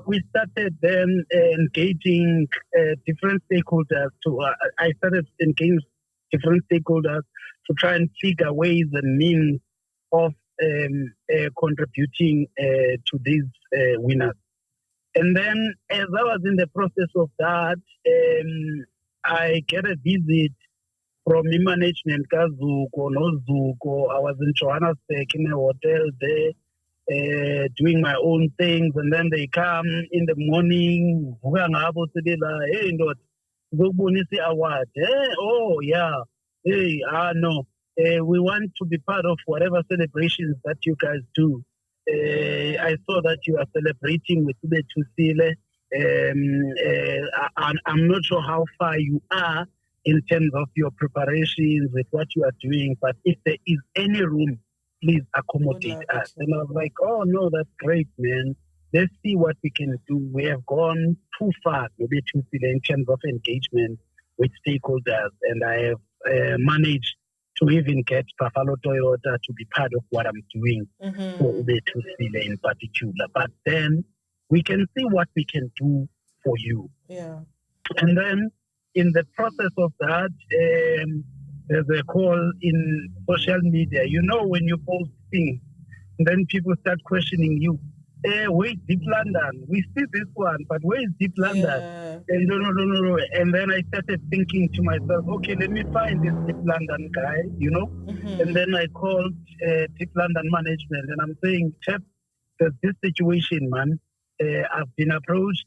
we started then engaging different stakeholders. I started engaging different stakeholders to try and figure ways and means of contributing to these winners. And then as I was in the process of that, I get a visit from the management, Kazuko, Nozuko. I was in Johannesburg in a hotel there, doing my own things. And then they come in the morning, hey, award. Oh, yeah. Hey, no. We want to be part of whatever celebrations that you guys do. I saw that you are celebrating with Bethusile. I'm not sure how far you are in terms of your preparations with what you are doing, but if there is any room, please accommodate us. And I was like, oh, no, that's great, man. Let's see what we can do. We have gone too far, maybe in terms of engagement with stakeholders, and I have managed to even get Buffalo Toyota to be part of what I'm doing for Bethusile in particular. But then we can see what we can do for you. Yeah. And then in the process of that, there's a call in social media. You know, when you post things, and then people start questioning you. Where's DeepLondon? We see this one, but where is DeepLondon? Yeah. And no. And then I started thinking to myself, okay, let me find this DeepLondon guy, you know? And then I called DeepLondon management, and I'm saying, Chef, there's this situation, man. I've been approached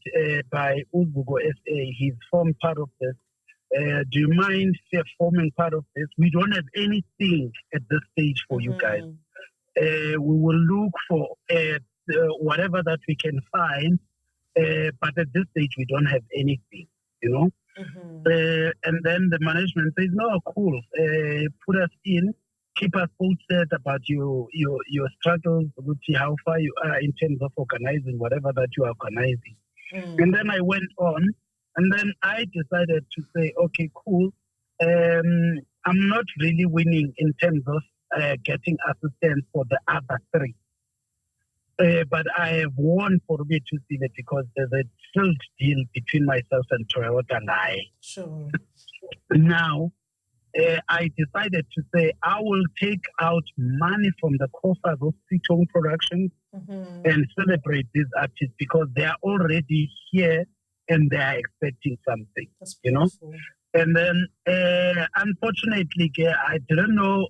by Uzugo SA. He's formed part of this. Do you mind forming part of this? We don't have anything at this stage for you guys. We will look for whatever that we can find, but at this stage we don't have anything, you know. And then the management says, no, cool, put us in, keep us posted about your struggles, we'll see how far you are in terms of organizing whatever that you are organizing. And then I went on, and then I decided to say, okay, cool, I'm not really winning in terms of getting assistance for the other three. But I have won for Bethusile because there's a sealed deal between myself and Toyota and I. Sure. Now, I decided to say I will take out money from the coffers of Sitong Productions and celebrate these artists because they are already here and they are expecting something, you know. And then, unfortunately, I didn't know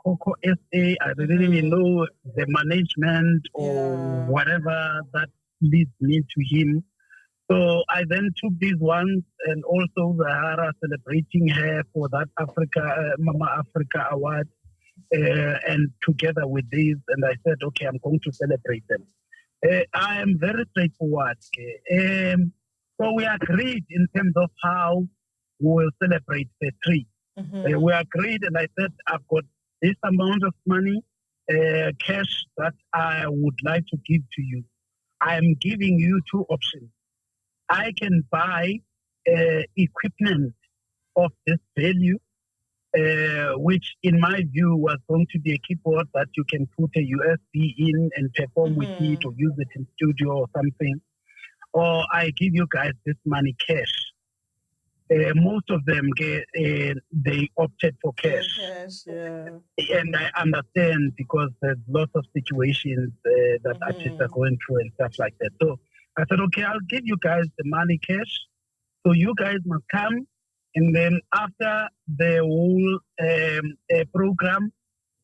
Coco SA. I didn't even know the management or whatever that leads me to him. So I then took these ones and also Zahara celebrating her for that Mama Africa Award, and together with these, and I said, okay, I'm going to celebrate them. I am very straightforward. So we agreed in terms of how we will celebrate the three. We agreed, and I said, I've got this amount of money, cash that I would like to give to you. I am giving you two options. I can buy equipment of this value, which in my view was going to be a keyboard that you can put a USB in and perform with it or use it in studio or something. Or I give you guys this money cash. Most of them, they opted for cash. And I understand because there's lots of situations that artists are going through and stuff like that. So I said, okay, I'll give you guys the money cash. So you guys must come. And then after the whole program,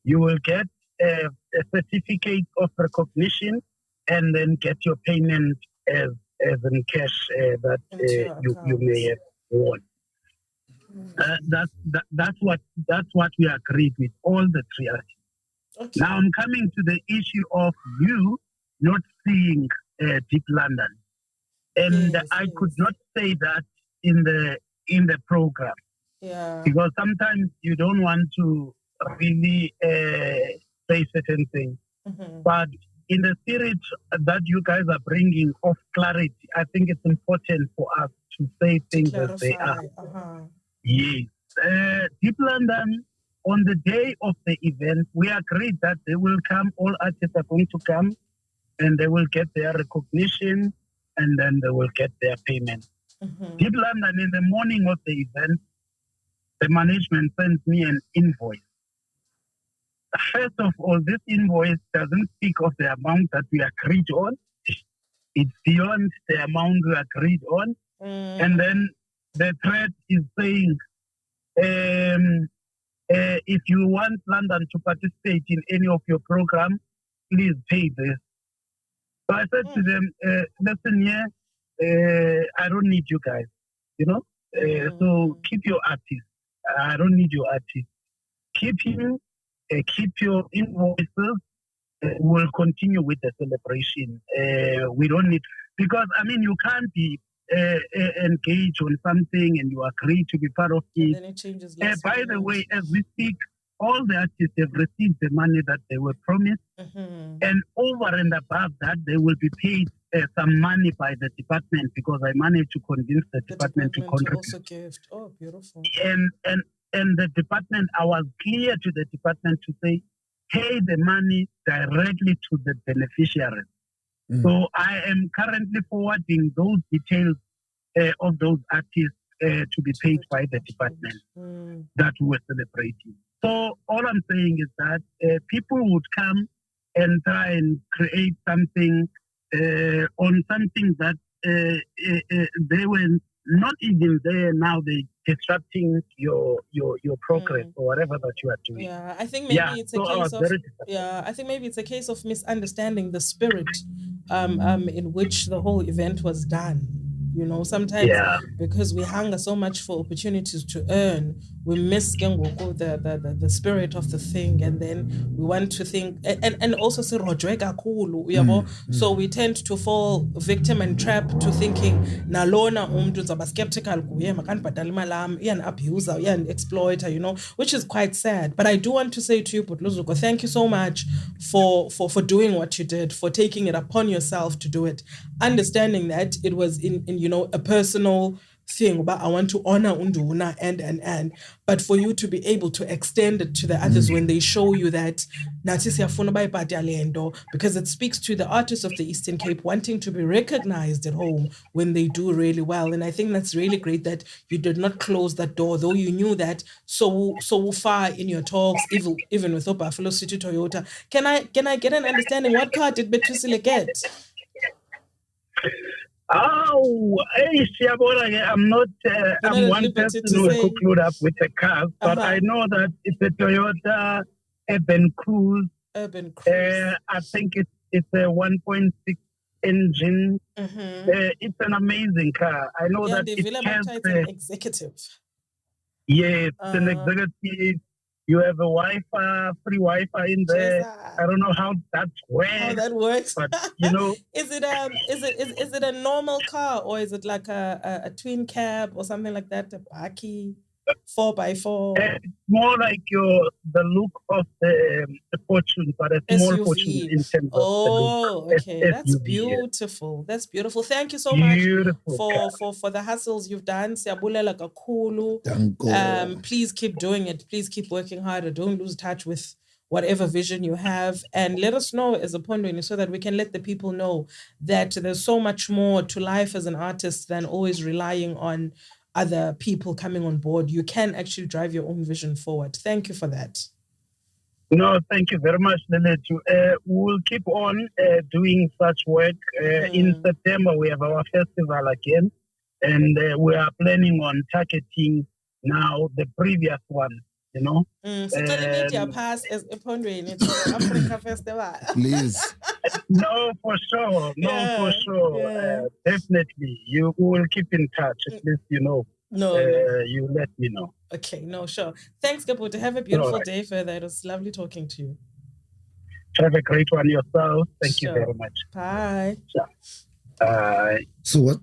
you will get a certificate of recognition and then get your payment as as in cash that you may have won. That's what we agreed with all the three artists. Okay. Now I'm coming to the issue of you not seeing DeepLondon, and I could not say that in the program, because sometimes you don't want to really say certain things, but in the spirit that you guys are bringing of clarity, I think it's important for us to say things as they are. Yes. DeepLondon, on the day of the event, we agreed that they will come, all artists are going to come, and they will get their recognition, and then they will get their payment. DeepLondon, in the morning of the event, the management sent me an invoice. First of all, this invoice doesn't speak of the amount that we agreed on. It's beyond the amount we agreed on. And then the threat is saying, if you want London to participate in any of your programs, please pay this. So I said to them, listen here, I don't need you guys, so keep your artists. I don't need your artists. Keep him. Keep your invoices. We'll continue with the celebration. We don't need, because you can't be engaged on something and you agree to be part of it. And then it changes. By the way, as we speak, all the artists have received the money that they were promised, and over and above that, they will be paid some money by the department, because I managed to convince the department to contribute. Also gift. Oh, beautiful. And the department, I was clear to the department to say, pay the money directly to the beneficiaries. So I am currently forwarding those details of those artists to be paid by the department that we were celebrating. So all I'm saying is that people would come and try and create something on something that they were not even there. Now they disrupting your progress or whatever that you are doing. Yeah, I think maybe it's a case of I think maybe it's a case of misunderstanding the spirit in which the whole event was done. Sometimes because we hunger so much for opportunities to earn, we miss the spirit of the thing, and then we want to think and also say so we tend to fall victim and trap to thinking nalona umntu zaba skeptical kuye makanibhatala imali yami, iyan abuser, iyan exploiter, which is quite sad. But I do want to say to you, Butluzuko, thank you so much for doing what you did, for taking it upon yourself to do it, understanding that it was in a personal thing, but I want to honor unduna and but for you to be able to extend it to the others when they show you that because it speaks to the artists of the Eastern Cape wanting to be recognized at home when they do really well. And I think that's really great that you did not close that door, though you knew that so far in your talks, even with Buffalo City Toyota. Can I get an understanding, what car did Bethusile get? Oh, hey, I'm not. I'm one person who will conclude up with the cars, but I know that it's a Toyota Urban Cruise. I think it's a 1.6 engine. It's an amazing car. I know that it has an executive. Yes, it's an executive. You have a Wi-Fi, free Wi-Fi in there. I don't know how that works. But is it a normal car, or is it like a twin cab or something like that? A Baki 4x4? It's more like the look of the Fortune, but a small SUV. Fortune in terms of the look. Okay, that's beautiful. That's beautiful. Thank you so much for the hustles you've done. Siyabulela kakhulu. Please keep doing it. Please keep working harder. Don't lose touch with whatever vision you have, and let us know as Ephondweni so that we can let the people know that there's so much more to life as an artist than always relying on other people coming on board. You can actually drive your own vision forward. Thank you for that. No, thank you very much, Leletu. We'll keep on doing such work. In September, we have our festival again, and we are planning on targeting now the previous one. So tell me your pass as Ephondweni to Africa Festival. Please. No, for sure. No, for sure. Yeah. Definitely. You will keep in touch. At least, No. you let me know. Okay, no, sure. Thanks, Kaputa. Have a beautiful Alright. day further. It was lovely talking to you. Have a great one yourself. Thank you Sure. very much. Bye. So what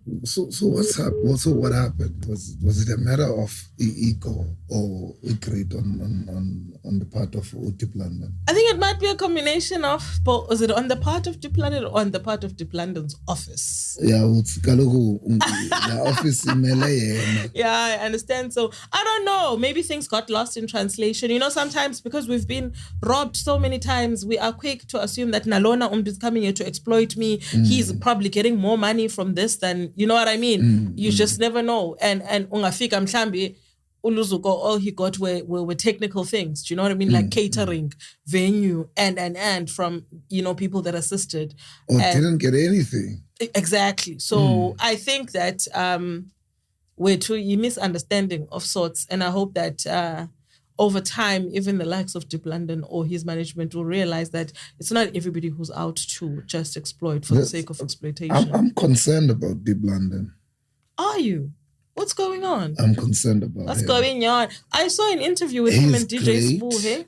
happened? Was it a matter of ego or great on the part of DeepLondon? I think it might be a combination of both. Was it on the part of DeepLondon or on the part of DeepLondon's office? Yeah, it's the office in Yeah, I understand. So I don't know. Maybe things got lost in translation. You know, sometimes because we've been robbed so many times, we are quick to assume that Nalona is coming here to exploit me. He's probably getting more money from this than, you know what I mean? You just never know. And ungafika mhlambi uluzuko, all he got were technical things. Do you know what I mean? Like catering, venue, and from, you know, people that assisted. Or didn't get anything. Exactly. So I think that we're to a misunderstanding of sorts. And I hope that over time, even the likes of DeepLondon or his management will realize that it's not everybody who's out to just exploit for the sake of exploitation. I'm concerned about DeepLondon. Are you? What's going on? I'm concerned about What's him. going on? I saw an interview with him and DJ Spoo, hey?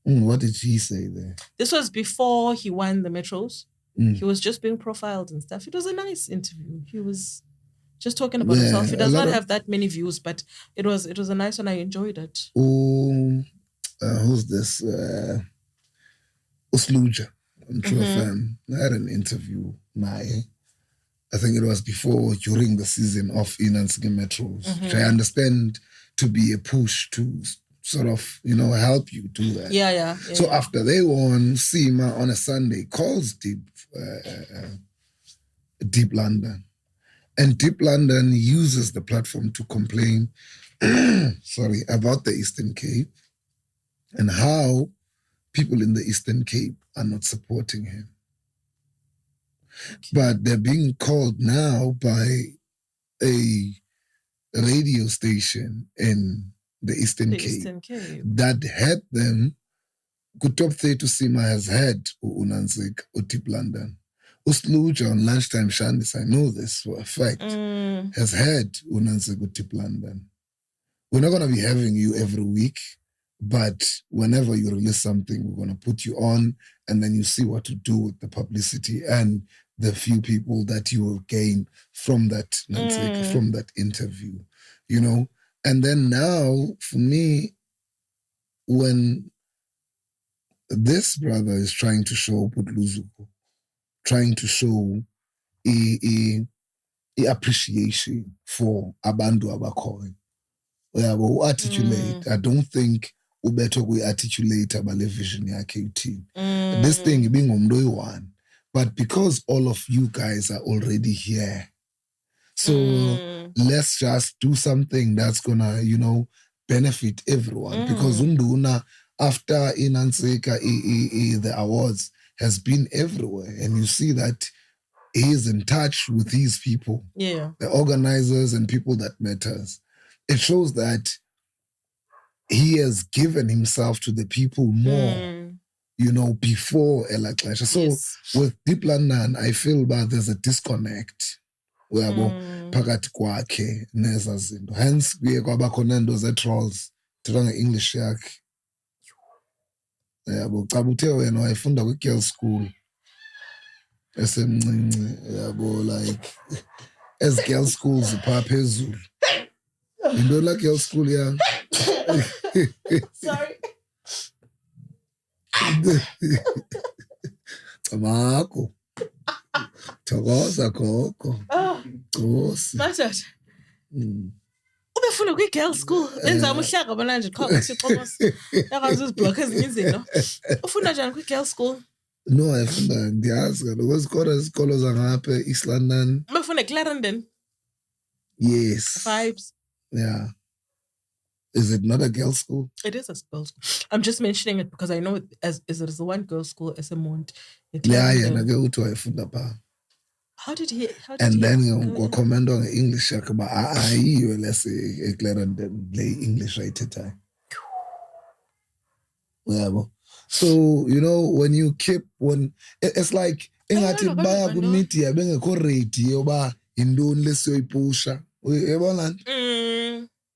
What did he say there? This was before he won the Metros. He was just being profiled and stuff. It was a nice interview. He was just talking about himself. He does not have that many views, but it was a nice one. I enjoyed it. Who's this? Usluja on True FM. I had an interview. I think it was during the season of Inansike Metros, which I understand to be a push to sort of, you know, help you do that. Yeah. So after they won, Sima on a Sunday calls DeepLondon. And DeepLondon uses the platform to complain about the Eastern Cape and how people in the Eastern Cape are not supporting him. Okay. But they're being called now by a radio station in the Eastern Cape that had them. Top 30 Sima has had Unanzik or DeepLondon. Usluja on lunchtime Shandis, I know this for a fact, has had Unanzik or DeepLondon. We're not going to be having you every week, but whenever you release something, we're going to put you on, and then you see what to do with the publicity and the few people that you will gain from that, from that interview, you know. And then now, for me, when this brother is trying to show Putluzuko, trying to show a appreciation for Abandu Abakoy, articulate. I don't think better we articulate about the vision yakhe. This thing being one, but because all of you guys are already here, so let's just do something that's gonna, you know, benefit everyone. Because Unduna, after Inanseka, the awards has been everywhere, and you see that he is in touch with these people, the organizers and people that matters. It shows that he has given himself to the people more, you know, before Ella Clash. So with DeepLondon, I feel that there's a disconnect. Phakathi kwakhe neza zinto. Hence kuye kwaba khona into ze-trolls thina nge-English yakhe. Yabo cha uthe wena wayefunda kwi-girls school esemncinci, yabo, like as girls schools phaa phezulu. Into la girls school ya. Sorry. Tamako. Thokoza gogo. Nkosi. Matata. Ubefuna kwi-girls school. Benza umhlanga bona nje qha siqomosa. Yakwazi uziblock ezinye izinto. Ufunda njani kwi-girls school? No, ayifunda ndiyazi kaloku izikolo zangapha East London. Ubefuna eClarendon? Yes. Vibes. Yeah. Is it not a girls' school? It is a girls' school. I'm just mentioning it because I know it as the one girls' school as a Mont. Yeah, nake uthi wayefunda phaa. How did he? And then comment on English but ayiyo lese eClarendon le English ayithethayo. Yabo. So, you know, when you keep, it's like, ingathi baya ku media bengekho ready yoba indoni lesiyoyipusha. Uyabona?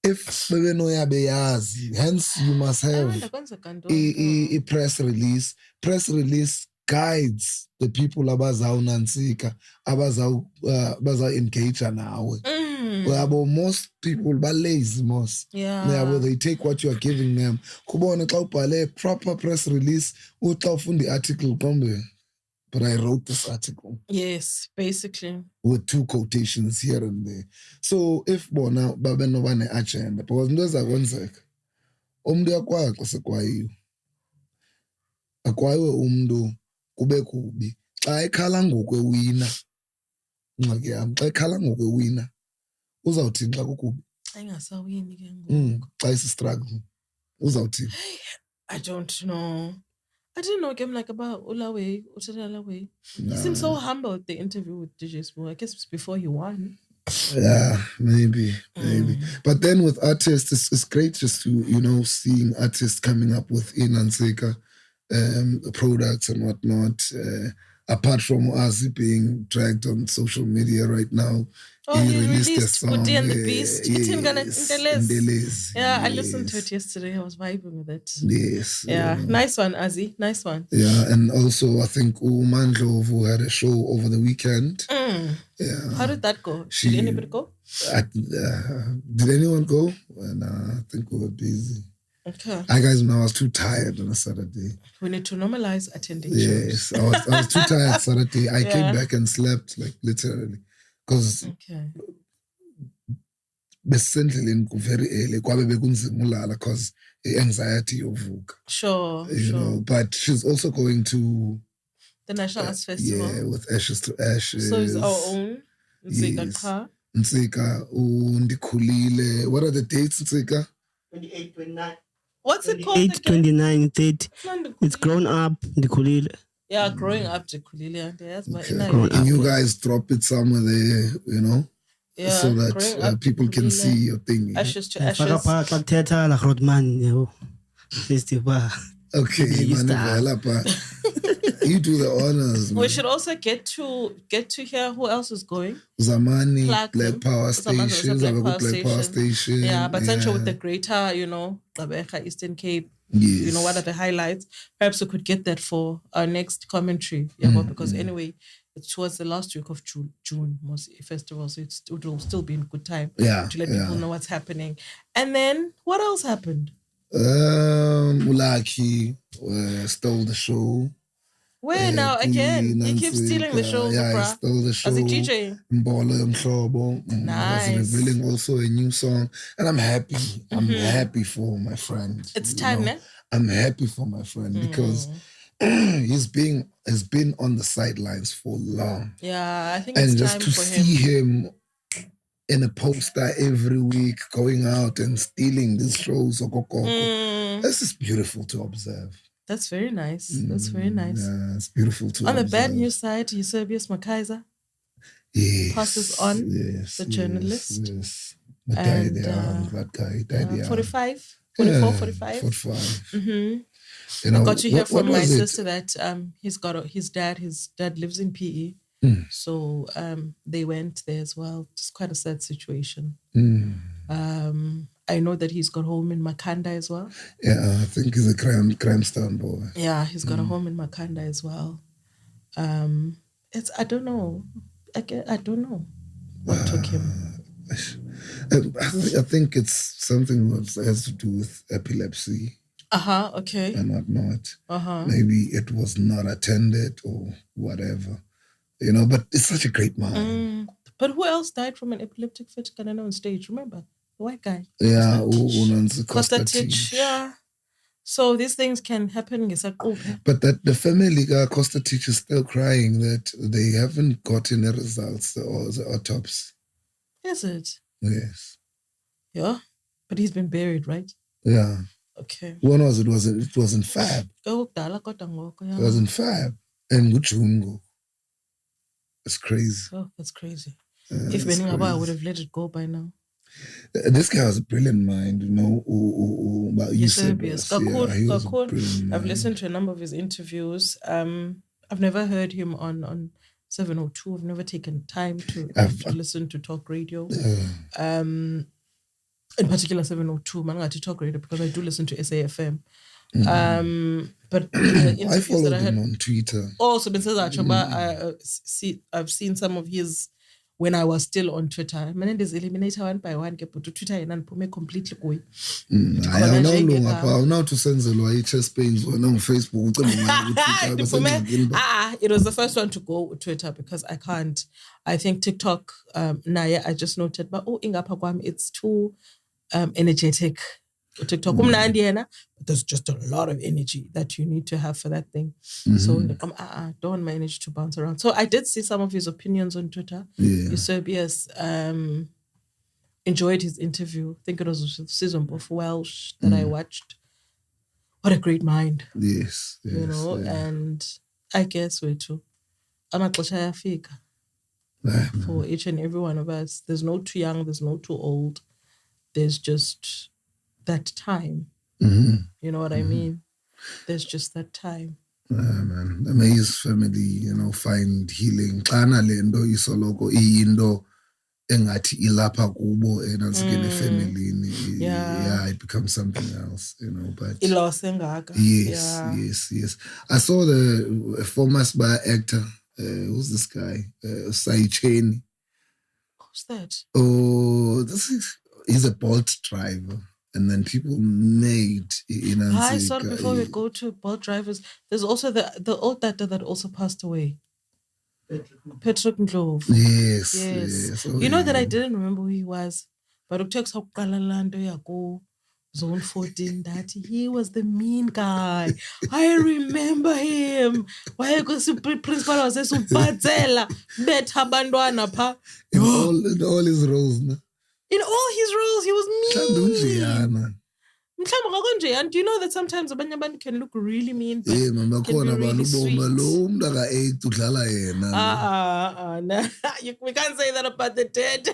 If bebenoya beyazi, hence you must have a press release. Press release guides the people abazawunansika, abazawu engage nawe. Most people ba lazy most. Yeah. They take what you are giving them. Kubona xa ubhale proper press release, uxa ufunda article kombe. But I wrote this article. Yes, basically. With 2 quotations here and there. So if bona babenoba ne-agenda, because into ezakwenzeka, umntu uyakwazi xa sekwayiyo. Akwayiwe umntu kube kubi. Xa ekhala ngokwewina, ngxaki yam, xa ekhala ngokwewina, uzawuthini xa kukubi? Xa engasawini ke ngoku. Xa isi-struggle, uzawuthini? I don't know. I didn't know him like about Olawe. He seemed so humble at the interview with DJ Small. I guess it was before he won. Yeah, maybe. But then with artists, it's great just to, you know, seeing artists coming up with Inansika products and whatnot. Apart from us being dragged on social media right now. Oh, he released a song. Good and the Beast. Yes. Yeah, I listened to it yesterday. I was vibing with it. Yes. Yeah, nice one, Azzy. Nice one. Yeah, and also I think Umandlovu had a show over the weekend. Yeah. How did that go? Did anybody go? Did anyone go? I think we were busy. Okay. I was too tired on a Saturday. We need to normalize attending shows. Yes, I was too tired Saturday. I came back and slept, like, literally. Because besendleleni very early kwabe bekunzima ulala because anxiety yovuka. Sure. You know, but she's also going to the National Arts Festival. Yeah, with Ashes to Ashes. So it's our own Nsika. Nsika, Ndikhulile. What are the dates, Nsika? 28, 29. What's it called? 8, 29, 30. It's Grown Up, Ndikhulile. Yeah, Growing Up, Ndikhulile. Can you guys drop it somewhere there, you know? Yeah, so that people can see your thing. Ashes to Ashes. Okay, you do the honors. Man. We should also get to hear who else is going. Zamani, Black Power Station. Black Power Station. Yeah, but essentially with the greater, you know, Gqeberha, Eastern Cape. Yes. You know, what are the highlights? Perhaps we could get that for our next commentary. Yeah, because anyway, it's towards the last week of June, most festival, so it will still be in good time to let people know what's happening. And then, what else happened? Mulaki stole the show. Where now again? He keeps stealing the show. Yeah, he stole the show. As a DJ. Nice. Revealing also a new song. And I'm happy. I'm happy for my friend. It's time, eh? I'm happy for my friend because he's been on the sidelines for long. Yeah, I think it's time for him. And just to see him in a poster every week, going out and stealing these shows. This is beautiful to observe. That's very nice. That's very nice. Yeah, it's beautiful to observe. On the bad news side, Eusebius Makaiser passes on, the journalist. Yes. That guy died 45? 44, 45? 45. You know, I got to hear from my sister that his dad lives in PE. So they went there as well. It's quite a sad situation. I know that he's got a home in Makanda as well. Yeah, I think he's a Cramstown boy. Yeah, he's got a home in Makanda as well. I don't know. I don't know what took him. I think it's something that has to do with epilepsy. Okay. And whatnot. Maybe it was not attended or whatever. You know, but it's such a great man. But who else died from an epileptic fit? Can I know on stage? Remember? The white guy. Yeah, Kostatich. Yeah. So these things can happen. It's like, but that the family, Kostatich, is still crying that they haven't gotten the results or the autopsy. Is it? Yes. Yeah. But he's been buried, right? Yeah. Okay. When was it? It was in Fab. It was in Fab. And Guchungo. It's crazy. Oh, that's crazy. If Beningaba would have let it go by now. This guy has a brilliant mind, about Eusebius. Eusebius. He was a brilliant I've mind. listened to a number of his interviews. I've never heard him on 702. I've never taken time to listen to talk radio. In particular 702, Manangati Talk Radio, because I do listen to SAFM. But the interviews I followed that I had him on Twitter. also been said that I've seen some of his when I was still on Twitter. Menendez eliminator one by one, get to Twitter and pume completely go. I don't know to send the chest pains on Facebook. It was the first one to go with Twitter because I can't. I think TikTok, I just noted, but it's too energetic. TikTok, but there's just a lot of energy that you need to have for that thing. So don't manage to bounce around. So I did see some of his opinions on Twitter. Eusebius enjoyed his interview. I think it was with Susan of Welsh that I watched. What a great mind. Yes. And I guess we too. For each and every one of us. There's no too young, there's no too old. There's just that time. You know what I mean? There's just that time. Man. May his family, find healing. Xana lendo isoloko iyinto engathi ilapha kubo enansikene family. Yeah, it becomes something else, but yes. I saw the former spy actor, who's this guy? Saicheni. Who's that? Oh, he's a Bolt driver. And then people made I saw it before we go to Bolt drivers. There's also the old data that also passed away. Patrick Ndlovu. Yes. You know that I didn't remember who he was. But it takes Zone 14 that he was the mean guy. I remember him. Why because principal was so Batzela Betha Bandwana pa. In all his roles, no? In all his roles, he was mean. Do you know that sometimes Abanyaban can look really mean? But can be really sweet. We can't say that about the dead.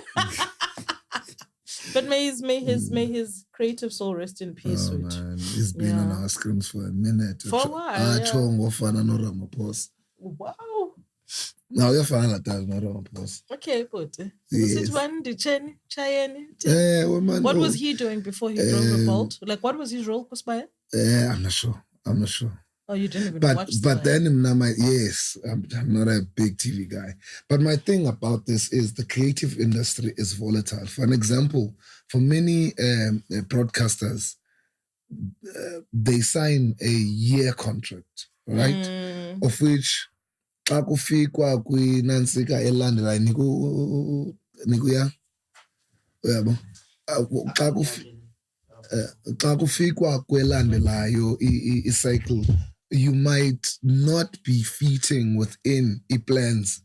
But may his creative soul rest in peace. Oh, man. He's been on our screens for a minute. For a while. Wow. Now you're fine like that, not on post. Okay, but Yes. What was he doing before he drove a Bolt? Like, what was his role? I'm not sure. Oh, you didn't even watch that. But then, yes, I'm not a big TV guy. But my thing about this is the creative industry is volatile. For an example, for many broadcasters, they sign a year contract, right? Of which xa kufikwa kwinansika elandelayo nikuya uyabo xa kufikwa kwelandelayo i-cycle, you might not be fitting within i-plans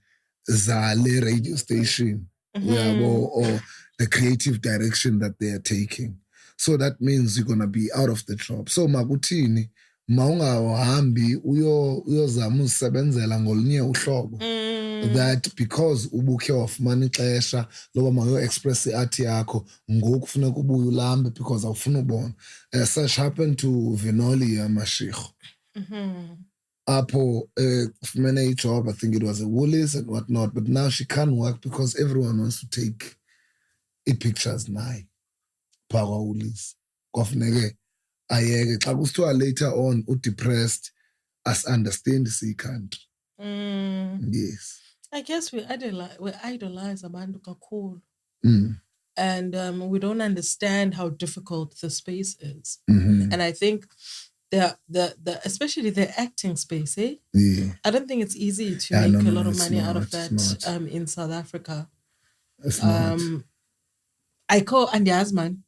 zale radio station or the creative direction that they are taking. So that means you're going to be out of the job. So makuthini maungahambi uyozama usebenzela ngolunye uhlobo, that because ubukhe wafumana ixesha loba mayo express iart yakho ngoku kufuneka ubuye ulambe because awufuna ubona. Such happened to Vinoli Mashikho. Apho kufumene i-job, I think it was a Woolies and whatnot, but now she can't work because everyone wants to take i-pictures naye phaa kwa-Woolies. Kwafuneke ayeke xa kusithiwa later on depressed, as understand the country. Yes. I guess we idolize abantu kakhulu. And we don't understand how difficult the space is. And I think the especially the acting space, Yeah. I don't think it's easy to make a lot of money out of that in South Africa. It's not. I call and Yasman.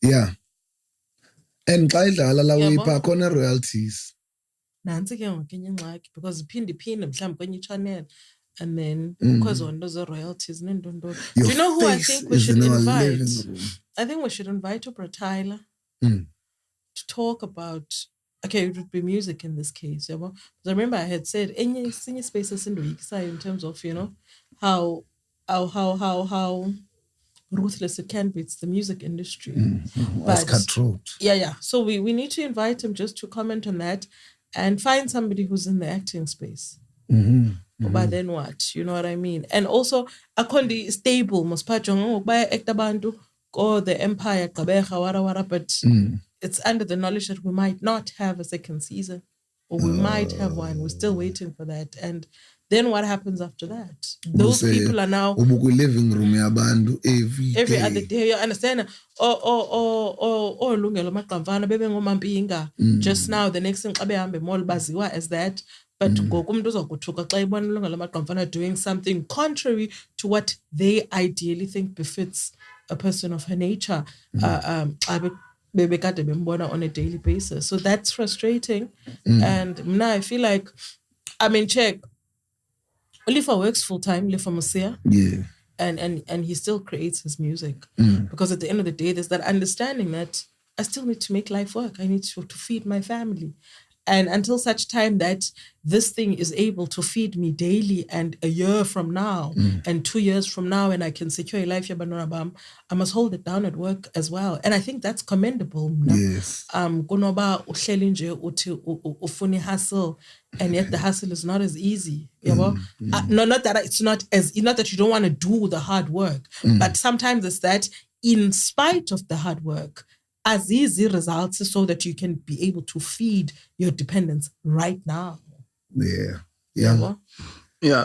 Yeah. And xa idlala lawipha khona royalties. Nansi ke ngokenye ingxaki because iphinde mhlawumbe kwenye channel and then because on those royalties nendondo. Do you know who I think we should invite? I think we should invite Bethusile to talk about, okay, it would be music in this case, because I remember I had said any senior spaces in the in terms of, how ruthless it can be. It's the music industry. That's cutthroat. Yeah. So we need to invite him just to comment on that and find somebody who's in the acting space. But then what? You know what I mean? And also, Akondi stable, Mospacho, by Ektabantu, or the Empire, Kabeha, wara, but it's under the knowledge that we might not have a second season, or we might have one. We're still waiting for that. And then what happens after that? Those people are now living room every other day. You understand? Lungelo Makamvana, Bebe Ngomampinga. Just now, the next thing Abe Mol Baziwa is that. But doing something contrary to what they ideally think befits a person of her nature. On a daily basis. So that's frustrating. And now I feel like, check. Oliver works full time, Oliver Musia. Yeah. And he still creates his music. Because at the end of the day, there's that understanding that I still need to make life work. I need to feed my family. And until such time that this thing is able to feed me daily, and a year from now and 2 years from now, and I can secure a life, I must hold it down at work as well. And I think that's commendable. Yes. Ufuni hustle, and yet the hustle is not as easy. Not that it's not that you don't want to do the hard work, but sometimes it's that in spite of the hard work, as easy results so that you can be able to feed your dependents right now. Yeah.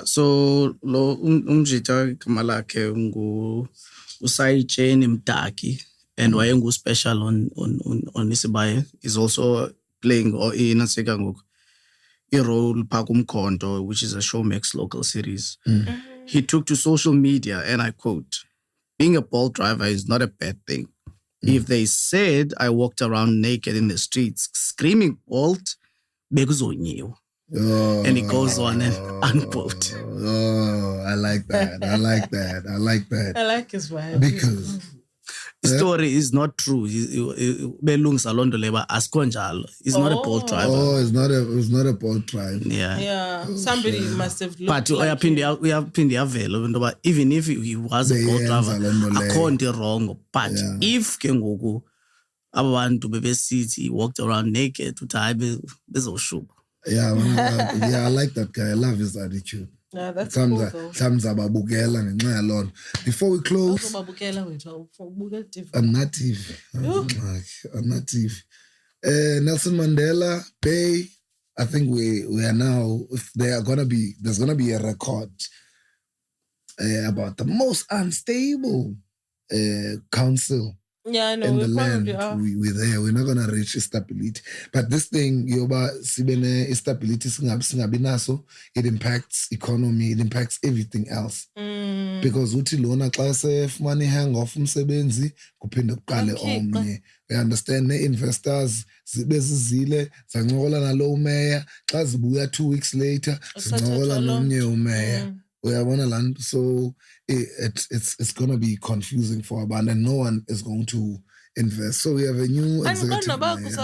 So lo umjita kamalake usai chain Mtaki, and wayengu special on Isibaye is also playing or in a second role Pakum Konto, which is a Showmax local series. He took to social media, and I quote, "Being a Bolt driver is not a bad thing. If they said I walked around naked in the streets screaming Bolt, bekuzonyiwa." And he goes on and unquote. I like that. I like his vibe. Because the story is not true. He's not a Bolt driver. Oh, it's not a Bolt driver. Yeah. Somebody must have looked but like even if he was a Bolt driver, I can't be wrong. But if kengoku abantu bebesithi he walked around naked, bezoshuba. Yeah, I like that guy. I love his attitude. Yeah, that's cool though. Before we close, I'm not TV. Nelson Mandela Bay. I think we are now. If there's gonna be a record about the most unstable council. Yeah, I know. In We the land, probably are. we're there. We're not gonna reach stability. But this thing, sibene stability singabinaso, it impacts economy, it impacts everything else. Because uthi lona xa sefumane hang off umsebenzi kuphinde kuqale omnye. We understand the investors bezizile zancokola nalo mayor xa zibuya 2 weeks later zincokola nomnye umayor. So it's going to be confusing for abantu, and no one is going to invest. So we have a new executive mayor. Because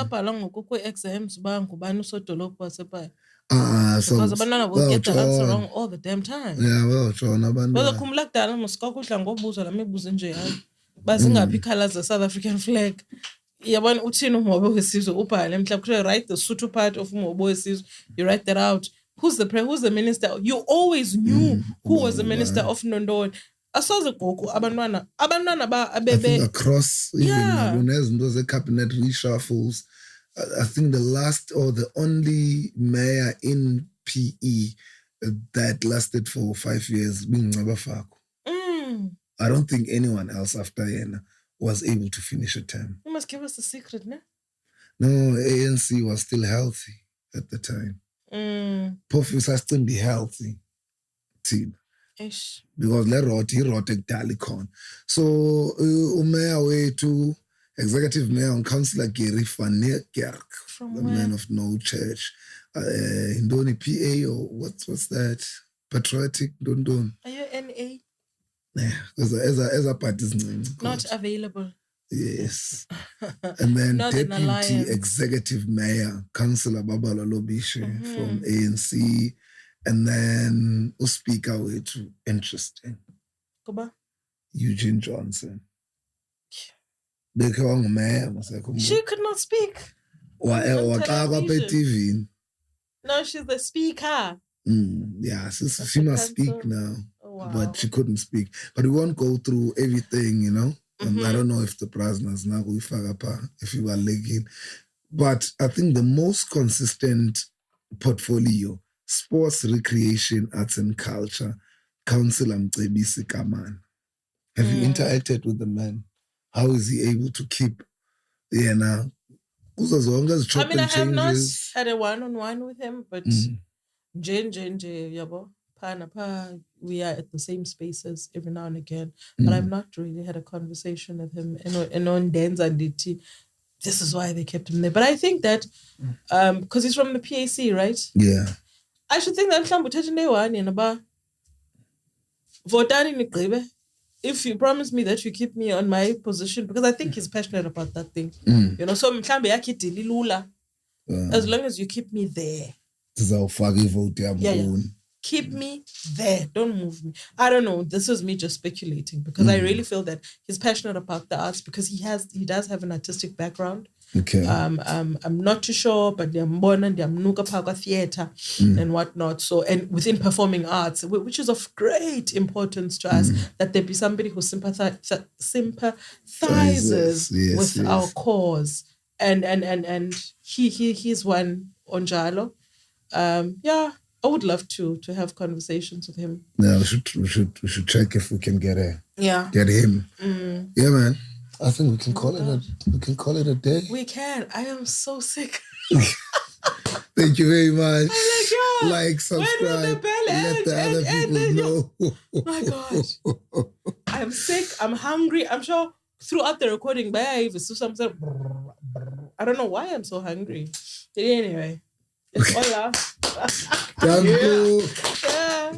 abantwana will get the answer wrong all the damn time. Yeah, well, John, abantwana. South African flag. Yabona uthini umobo wesizwe ubhale mhlawumbe write the Sotho part of umobo wesizwe, you write that out. Who's the minister? You always knew who was the minister of Nondon. Asoze goku abantwana ba abebe across even those cabinet reshuffles. I think the last or the only mayor in PE that lasted for 5 years being Ngabafako. I don't think anyone else after Yena was able to finish a term. You must give us the secret, no? No, ANC was still healthy at the time. Professor still be healthy. Ish. Because he wrote Dalicon. So Mayor way to executive mayor and councillor Gary van Neerkerk, the man of no church. Indoni PA or what's that? Patriotic Dondon. Are you NA? Yeah, as a party's name. Not available. Yes. And then deputy executive mayor, Councillor Babala Lobishe from ANC. And then speaker way to interesting. Kuba? Eugene Johnson. She could not speak. TV. No, she's the speaker. Yeah, she must speak now. Oh, wow. But she couldn't speak. But we won't go through everything, you know. And I don't know if the Prasnas now if you are legging. But I think the most consistent portfolio, sports, recreation, arts and culture, Councillor Mcebisi Kaman. Have you interacted with the man? How is he able to keep, I have not had a one-on-one with him, but we are at the same spaces every now and again. But I've not really had a conversation with him. And on Dens and DT, this is why they kept him there. But I think that because he's from the PAC, right? Yeah. I should think that if you promise me that you keep me on my position, because I think he's passionate about that thing. You know, so as long as you keep me there. Keep me there. Don't move me. I don't know. This is me just speculating because I really feel that he's passionate about the arts because he does have an artistic background. Okay. I'm not too sure, but I'm born and I'm nuka theater and whatnot. So, and within performing arts, which is of great importance to us, that there be somebody who sympathizes with our cause. And he's one on Jalo. Yeah. I would love to have conversations with him. Yeah, we should check if we can get him. Yeah, man. I think we can call it a day. We can. I am so sick. Thank you very much. Like, subscribe, let the other people know. Oh my gosh. I'm sick. I'm hungry. I'm sure throughout the recording, I don't know why I'm so hungry. Anyway. It's all love. Yeah.